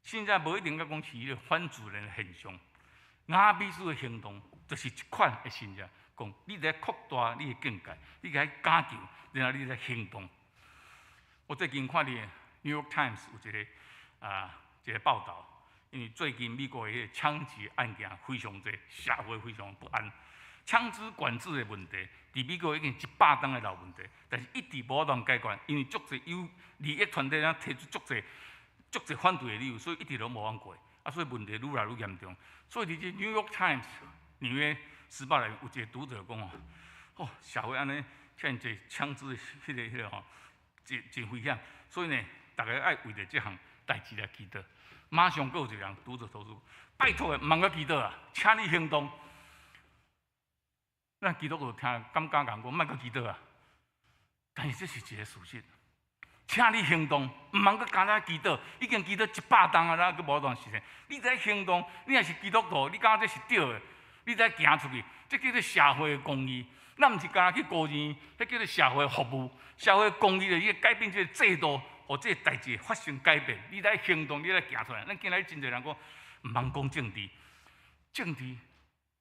信任无一定甲讲是一个反自然的现象。雅比斯的行动就是一款的信任，讲你在扩大你的境界，你该敢求，然后你在行动。我最近看的《New York Times》有一个报道，因为最近美国的枪击案件非常多，社会非常不安。枪支管制的问题，伫美国已经100档的老问题，但是一直无法解决，因为足侪有利益团体咧提出足侪反对的理由，所以一直都无法过。啊，所以问题愈来愈严重。所以伫这《New York Times》纽约时报内有一个读者讲哦，社会安尼像这枪支的迄个吼，真危险。所以呢，大家爱为着这项代志来祈祷。马上有一个人读者投诉，拜托的，毋通阁祈祷啊，请你行动。咱基督徒听敢讲讲，莫阁祈祷啊。但是这是一个事实，请你行动，毋通阁干那祈祷，已经祈祷100档啊，咱阁无段时间。你在行动，你若是基督徒，你感觉这是对的，你在行出去，这叫做社会公益。咱毋是干那去孤钱，迄叫做社会服务。社会公益就是改变这个制度。互这个代志发生改变，你来行动，你来行出来。咱今日真侪人讲，毋通讲政治，政治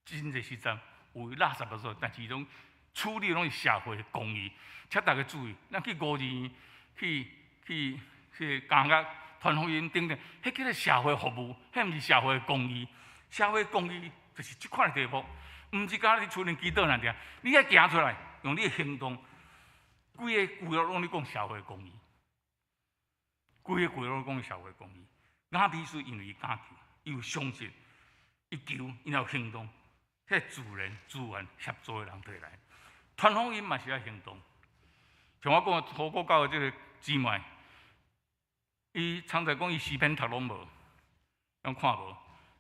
真侪时阵有垃圾的时候，但是拢处理拢是社会的公益。请大家注意，咱去5年去讲甲传福音等等，迄叫做社会服务，迄毋是社会公益。社会公益就是即款的题目，毋是干那去厝里祈祷那点，你要行出来，用你的行动，规个规拢咧讲社会公益。规个拢讲社会公益，雅比斯因为伊敢求，伊有相信，伊求，伊有行动，迄自然资源协助的人摕来，传福音嘛是要行动。像我讲土国教的这个姊妹，伊常在讲伊诗篇读拢无，拢看无，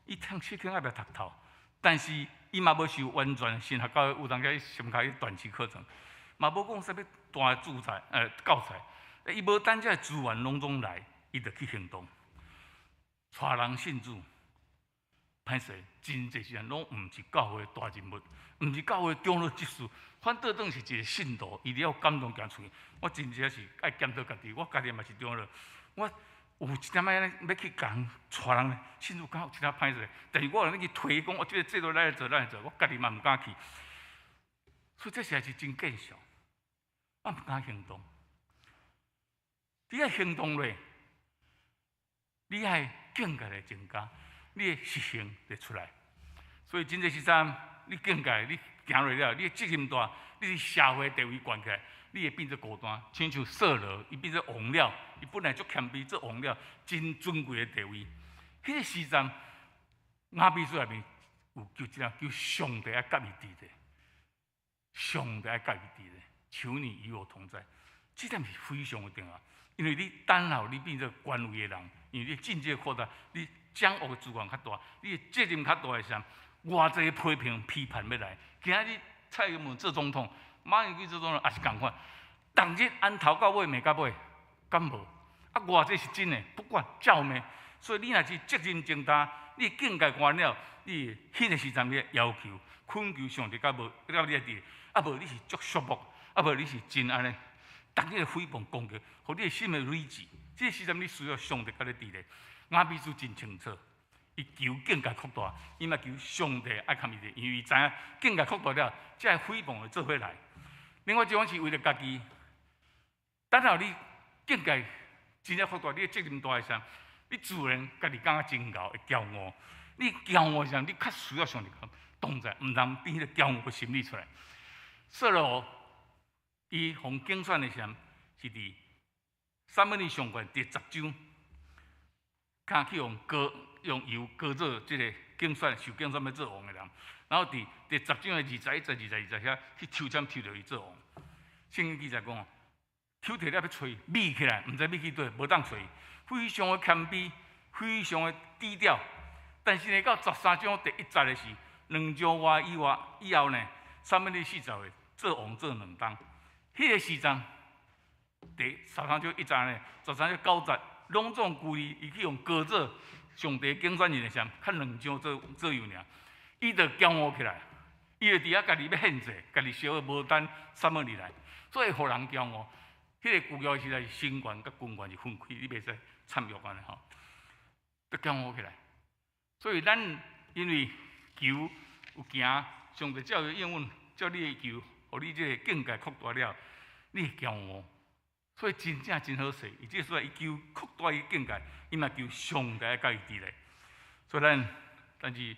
伊听诗篇也袂读透，但是伊嘛无受完全神学教育有当家心开短期课程，嘛无讲啥物大教材。伊无等这资源拢总来，伊就去行动，带人信主。歹势，真侪时阵拢毋是教会大人物，毋是教会长老执事，反倒当是一个信徒，伊了感动行出去。我真正是爱检讨家己，我家己嘛是长老，我有一点仔要去讲带人信主，敢有其他歹势，但是我有去推讲，我这个制度来做，我家己嘛毋敢去。所以这实在是真见笑，我毋敢行动。你要行动咧，你爱境界来增加，你的实行就出来。所以真侪时阵，你境界你行落了，你的责任大，你的社会地位悬起来，你会变做孤单。亲像扫罗，伊变做王了，伊本来足谦卑，做王了，真尊贵的地位。迄个时阵，雅比书内面有叫这样，叫上帝爱甲伊伫咧，上帝爱甲伊伫咧，求你与我同在。这点是非常的重要，因为你等候你变做权威的人，因为你境界扩大，你掌握的资源较大，你的责任较大的时候，偌济批评批判要来。今日蔡英文做总统，马英九做总统也是共款，逐日按头到尾骂到尾，敢无？啊，偌济是真的，不管照骂。所以你若是责任重大，你境界完了，你迄个时阵你要求恳求上帝，甲无到你伫，啊无你是足肃穆，啊无你是真安尼。逐日诽谤攻击，互你的心的睿智。这个时阵你需要上帝甲你伫咧。雅比书真清楚，伊求境界扩大，伊嘛求上帝爱看伊哋，因为伊知影境界扩大了，才会诽谤会做伙来。另外一种是为了家己，等候你境界真正扩大，你的责任大的时候，你自然家己感觉真骄会骄傲。你骄傲的时候，你较需要上帝同在，毋通变迄个骄傲的心理出来。扫罗伊从竞选的时候，是伫撒母耳上悬第10章，看去用油膏做即个竞选受竞选要做王的人，然后伫第10章的21、22遐去抽签抽到伊做王。圣经记载讲，抽摕了要吹，密起来，毋知密去倒，无当吹，非常的谦卑，非常的低调。但是呢，到13章第1节的是2章外以后呢，撒母耳40岁做王做2当。迄个时阵，第13章1节呢，13章9节，拢总故意伊去用膏做上帝竞选人的时候，较2章左右尔，伊就骄傲起来，伊就伫遐家己要献祭，家己烧的无等撒母耳来，所以互人骄傲。迄个旧约时代是神权甲君权是分开，你袂使参与安尼吼，就骄傲起来。所以咱因为求有行，上帝照伊应允，照你的求。互你这个境界扩大了，你会骄傲，所以真正真好势。伊即说伊求扩大伊境界，伊嘛求上帝甲伊伫咧。所以但是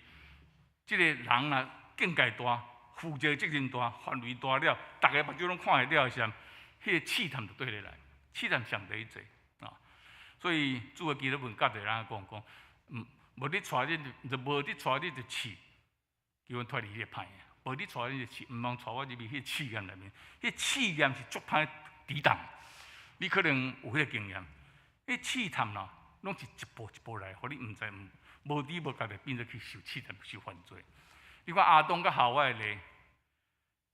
即个人啊，境界大，负责责任大，范围大了，大家目睭拢看会了的时候，迄个试探就对咧来，试探上帝做啊。所以主的基督文教就人讲，无你带你，就无你带你就试，叫阮脱离迄个歹。无你带你就试，毋通带我入去迄个试验内面。迄个试验是足歹抵挡。你可能有迄个经验，迄试探啦，拢是一步一步来，互你毋知无知无觉的变做去受试探、受犯罪。你看亚当甲夏娃的例，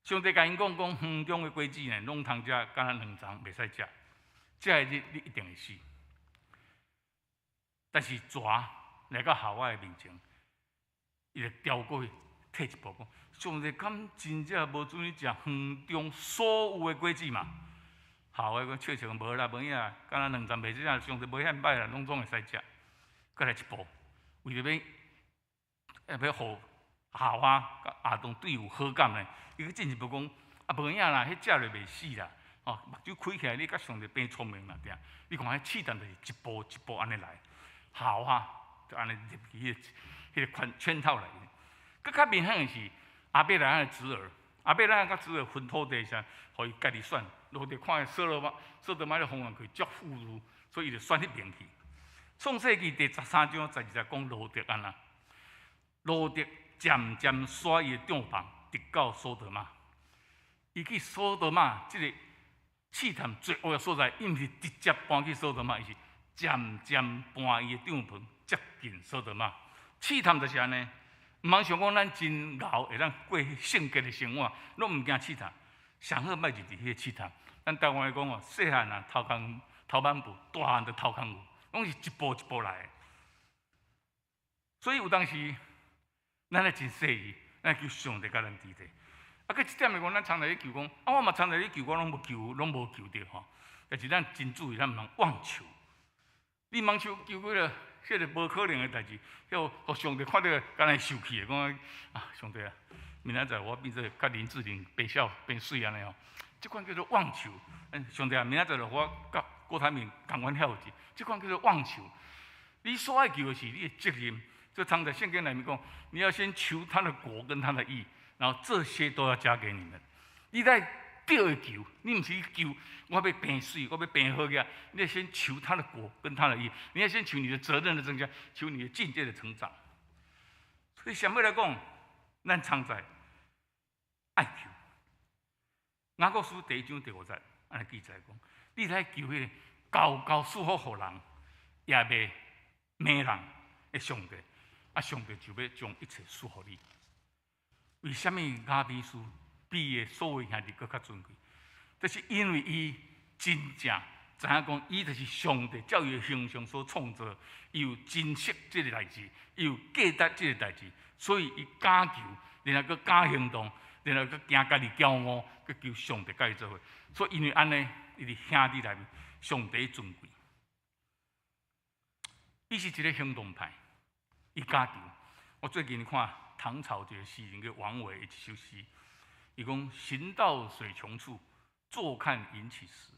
上帝甲因讲园中的果子呢，拢通食，敢若2丛袂使食，食的你一定会死。但是蛇来到夏娃的面前，伊就调过去退一步讲。上帝敢真正无准你食园中所有的果子嘛？夏娃讲笑笑无啦，无影，敢若2丛袂使食，上帝无遐歹啦，拢总会使食。再来一步，为着要互夏娃甲亚当对有好感呢，伊去进一步讲啊，无影啦，迄食了袂死啦。哦，目睭开起来，你甲上帝变聪明啦，对啊。你看迄试探就是一步一步安尼来，夏娃就安尼入去迄个圈套内。更较明显的是。阿伯拉的侄儿，阿伯拉甲侄儿分土地时，互伊家己选，落地看索多玛的风浪去足富裕，所以伊就选迄边去。创世纪第13章12节讲罗德安那，罗德渐渐刷伊的帐篷，直到索多玛。伊去索多玛即个试探最恶的所在，伊毋是直接搬去索多玛，伊是渐渐搬伊的帐篷接近索多玛。试探就是安尼。毋通想讲咱真牛，会当过圣洁的生活，拢毋惊试探。上好莫入伫迄个试探。咱台湾来讲哦，细汉啊头万步，大汉就头空步，拢是一步一步来的。所以有当时，咱咧真细意，咱求上帝甲咱伫咧。啊，佮一点来讲，咱常常咧求讲，啊，我嘛常常咧求，我拢无求着吼。但是咱真注意，咱毋通妄求。你妄求求过了。这个无可能的代志，要互上帝看到，敢若受气的，讲啊，上帝啊，明仔载我变做甲林志玲变小变水安尼吼，这款叫做妄求。上帝啊，明仔载我甲郭台铭共款遐有志，这款叫做妄求。你所爱求的是你的责任，就藏在圣经里面讲，你要先求他的国跟他的义，然后这些都要加给你们。你在对的求，你不是求我要变水，我要变好个，你要先求他的国跟他的义，你要先求你的责任的增加，求你的境界的成长。所以相对来讲，咱常在爱求。雅各书第1章第5节，安尼记载讲，你来求迄个高赐福予人，也袂骂人的上帝，上帝就要将一切赐福你。为什么雅比书比的所有兄弟更较尊贵？就是因为伊真正知影讲，伊就是上帝照伊的形象所创造，伊有珍惜这个代志，伊有价值这个代志，所以伊敢求，然后佮敢行动，然后佮惊家己骄傲，佮求上帝甲伊做伙。所以因为安尼，伊伫兄弟内面上帝尊贵。伊是一个行动派，伊敢求。我最近看唐朝一个诗人叫王维的一首诗，伊讲：行到水穷处，坐看云起时。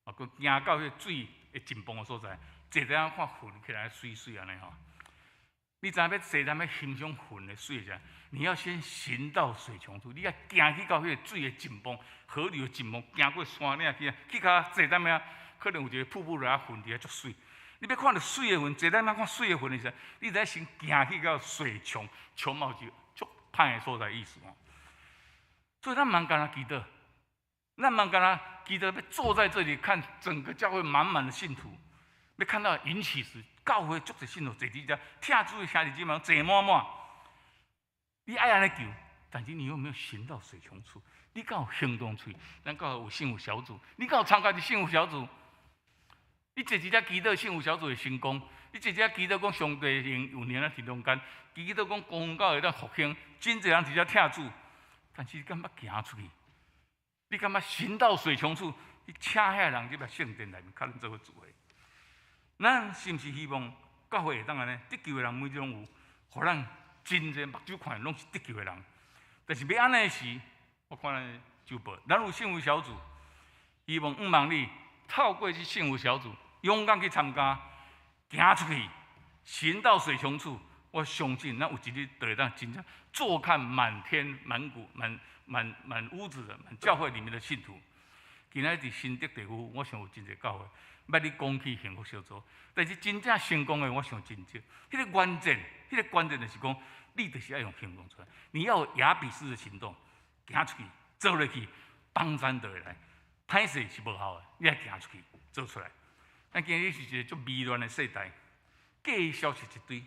啊，佮行到迄水会紧绷的所在，坐在看云起来水水安尼吼。你知影要坐咱要欣赏云的水者，你要先行到水穷处，你要行去到迄个水的紧绷、河流的紧绷，行过山岭去到坐咱遐，可能有一个瀑布落啊云伫遐足水。你要看到水的云，坐咱遐看水的云的时候，你得先行去到水穷，穷嘛就足歹的所在意思哦。所以咱蛮干那记得。咱们跟他记得要坐在这里看整个教会满满的信徒，要看到云起时，教会足侪信徒坐伫遮，听主的兄弟姐妹坐满满。你爱安尼求，但是你有没有行到水穷处？你敢有行动出？咱敢有幸福小组？你敢有参加伫幸福小组？你坐伫遮祈祷幸福小组会成功？你坐伫遮祈祷讲上帝有年啊伫中间，祈祷讲公教会当复兴，真侪人伫遮听主，但是你敢捌行出去？你感觉行到水穷处，你请遐人入来圣殿内面，较能做伙聚会。咱是毋是希望教会会当安尼得救的人每种有，互咱真侪目睭看拢是得救的人。但是要安尼时，我看咱周报，咱有幸福小组，希望毋望你透过这幸福小组，勇敢去参加，行出去，行到水穷处。我相信，咱有一日就会当真正坐看满天满谷满屋子的满教会里面的信徒。今仔日新德地区，我想有真侪教会，捌你讲起幸福小组，但是真正成功的，我想真少。迄个关键就是讲，你就是要用行动出来，你要有雅比斯的行动，行出去，做落去，帮咱就会来。歹势是无效的，你要行出去，做出来。咱今日是一个足迷乱的世代，假消息一堆。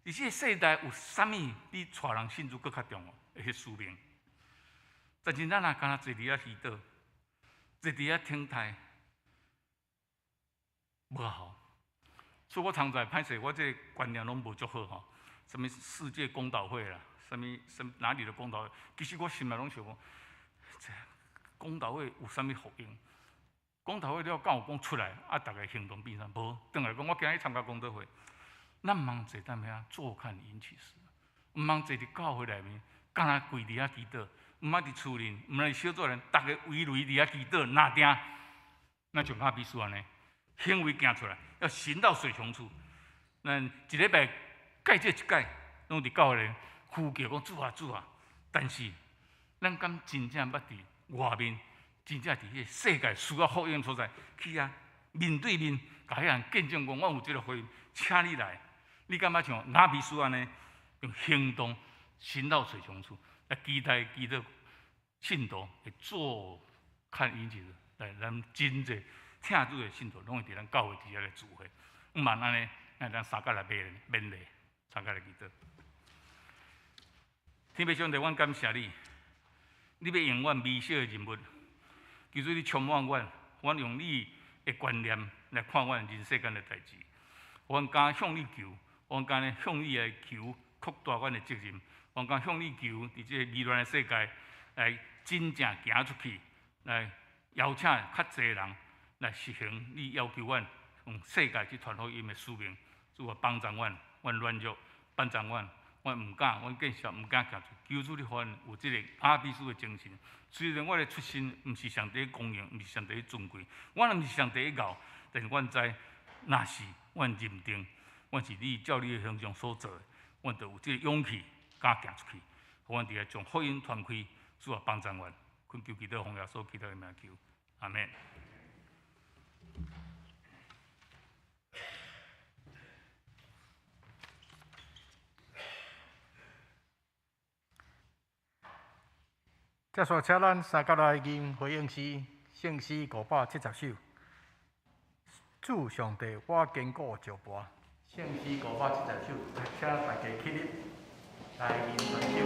而且世代有啥物比带人信主更较重要？迄使命。但是咱若敢若坐伫遐祈祷，坐伫遐听台，无效。所以我常在歹势，我这观念拢无足好吼。什么世界公道会啦，什么哪里的公道会？其实我心内拢想讲，公道会有啥物福音？公道会了，敢有讲出来啊？大家行动变啥？无，转来讲，我今日参加公道会。咱毋通坐踮遐坐看云起时，毋通坐伫教会内面，干那跪伫遐祈祷，毋通伫厝里，毋通小组人，逐个围围伫遐祈祷，拿定，咱像雅比斯安尼，行为行出来，要行到水穷处。咱一礼拜改这一改，拢伫教会里呼叫讲主啊主啊，但是咱敢真正捌伫外面，真正伫迄个世界需要福音所在去啊，面对面，甲迄人见证讲，我有这个福音，请你来。你敢捌像雅比斯安尼用行动行到水穷处，来期待信徒会坐看云起时，来咱真侪听主的信徒，拢会伫咱教会底下来聚会。毋茫安尼，咱三角来勉励，三角来祈祷。天父上帝，阮感谢你，你要用阮微小的人物，求主你充满阮，阮用你的观念来看阮人世间的代志。阮敢向你求。我敢向你来求，扩大阮的责任。我敢向你求，伫这个迷乱的世界，来真正行出去，来邀请较侪人来实行你要求阮用世界去传福音的使命。主啊，帮助阮，阮软弱，帮助阮毋敢，阮见笑毋敢行出。求主你互阮有这个雅比斯的精神。虽然我的出身毋是上帝公认，毋是上帝尊贵，我毋是上帝傲，但是阮知，若是阮认定。阮是你照你的形象所做的，阮就有这个勇气敢行出去，互阮伫个将福音传开，主啊帮助阮，恳求祈祷奉耶稣基督的名求，阿门。接续请咱三甲来吟回应诗，圣诗570首。主上帝，我坚固石盘。圣诗570首，请大家起立来吟全首。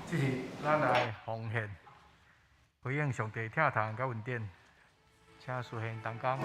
这是咱来奉献，回应上帝疼痛甲恩典，请实现同工。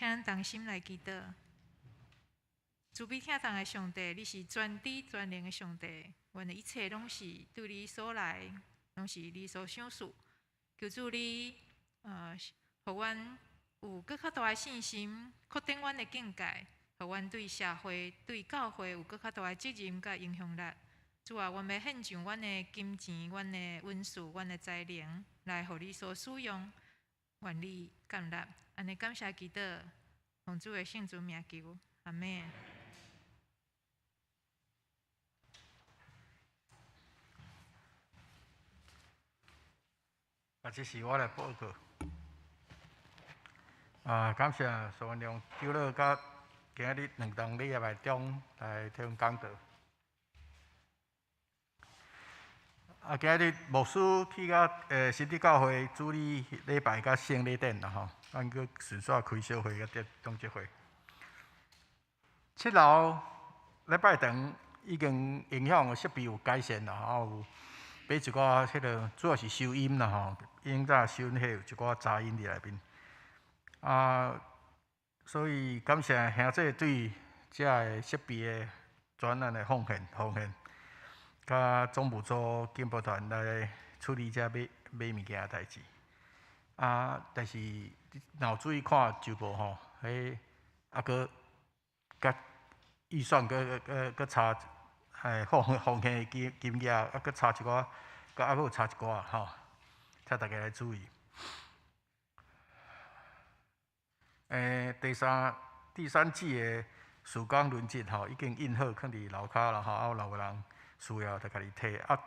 咱同心来祈祷。慈悲疼痛的上帝，你是全知全能的上帝，阮的一切拢是对你所来，拢是你所想事。求主你，互阮有更较大的信心，确定阮的境界，互阮对社会、对教会有更较大的责任甲影响力。主啊，阮要献上阮的金钱、阮的文书、阮的才能，来互你所使用。愿你感纳，安尼感谢祈祷，奉主的圣主名求，阿门。这是我的报告。感谢苏文良长老甲今日2堂礼拜中来听讲道。今日牧师去到新竹教会主理礼拜甲圣礼典啦吼，咱去顺续开小会甲中职会。7楼礼拜堂已经影响设备有改善啦，有买一寡迄个主要是收音啦吼，因早收音迄有一寡杂音伫内面。所以感谢兄弟对遮个设备的专案的奉献。甲总务组警报团来处理遮买物件的代志。但是若有注意看旧报吼，迄搁甲预算搁差，奉献的金额搁差一寡，搁有差一寡吼，请大家来注意。第三季的曙光轮节吼，已经印好，放伫楼骹啦吼，若有人需要就家己摕。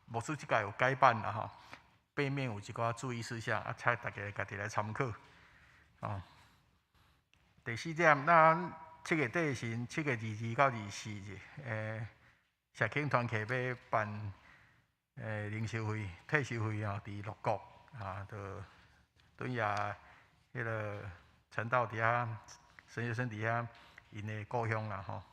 牧师即届有改版啦吼，背面有一寡注意事项，请大家家己来参考。第4点，咱7月底是7月22到24日，社庆团契要办灵修会、退休会吼，伫鹿谷就敦也迄个陈道伫遐、陈先生伫遐，因的故乡啦吼。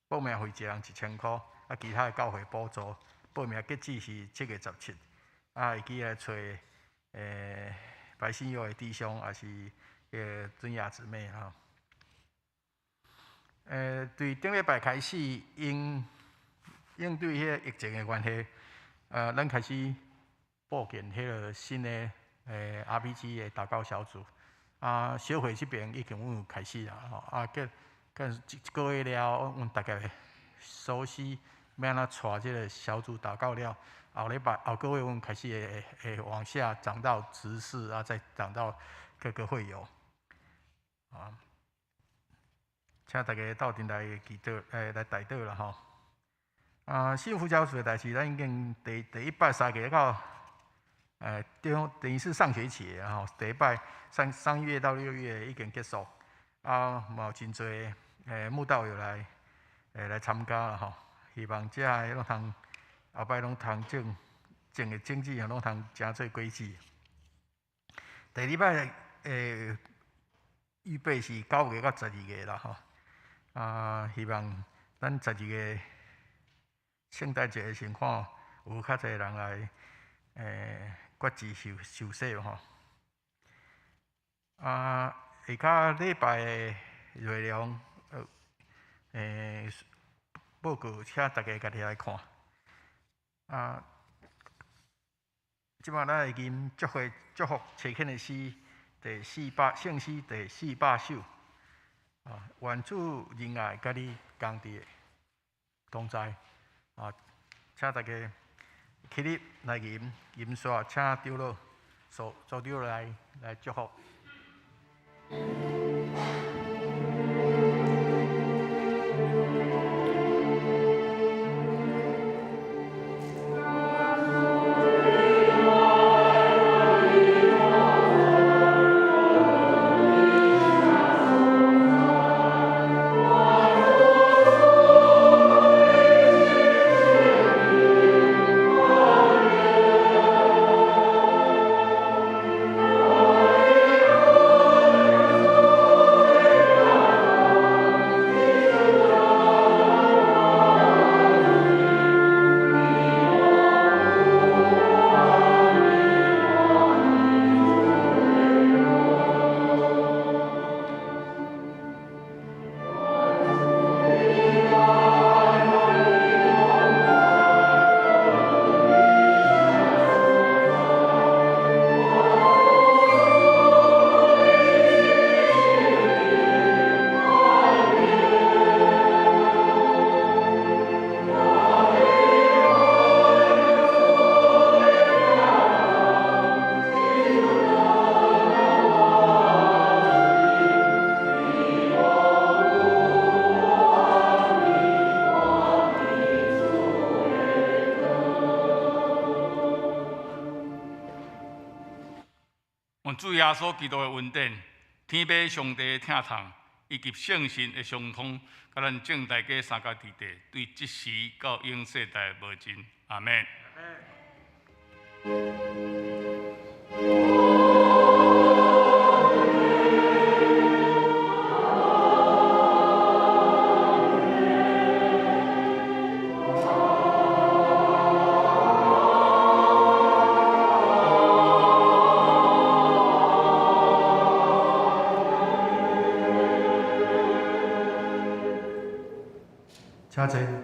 报名费一人1000块，其他的教会补助。报名截止是7月17，会记来找白信友的弟兄，也是尊雅姊妹吼。对顶礼拜开始，应对迄个疫情的关系，咱开始布建迄个新的RPG 的祷告小组。小会这边已经有开始啦吼，跟一个月了，阮大概熟悉要安怎带这个小组祷告了。后个月阮开始会往下涨到执事，再涨到各个会友。请大家斗阵来祈祷，来代祷啦吼。幸福小组的代志，咱已经第103个到等于是上学期的吼，第一摆3月到6月已经结束。有真侪慕道友来参加啦吼，希望遮个拢通后摆拢通种的经济拢通真做果子。第2摆预备是9月到12月啦吼。希望咱12月圣诞节的情况有较侪人来决志受洗吼。下骹礼拜的内容报告，请大家家己来看。即摆咱会吟祝福找肯的诗圣诗第400首。愿主仁爱甲你同伫同在。请大家起立来吟煞，请长老组长来祝福。主耶稣基督的恩典、天父上帝的疼痛，以及圣神的相通，甲咱正大家三界地地，对即时到永世代无尽。阿门。家珍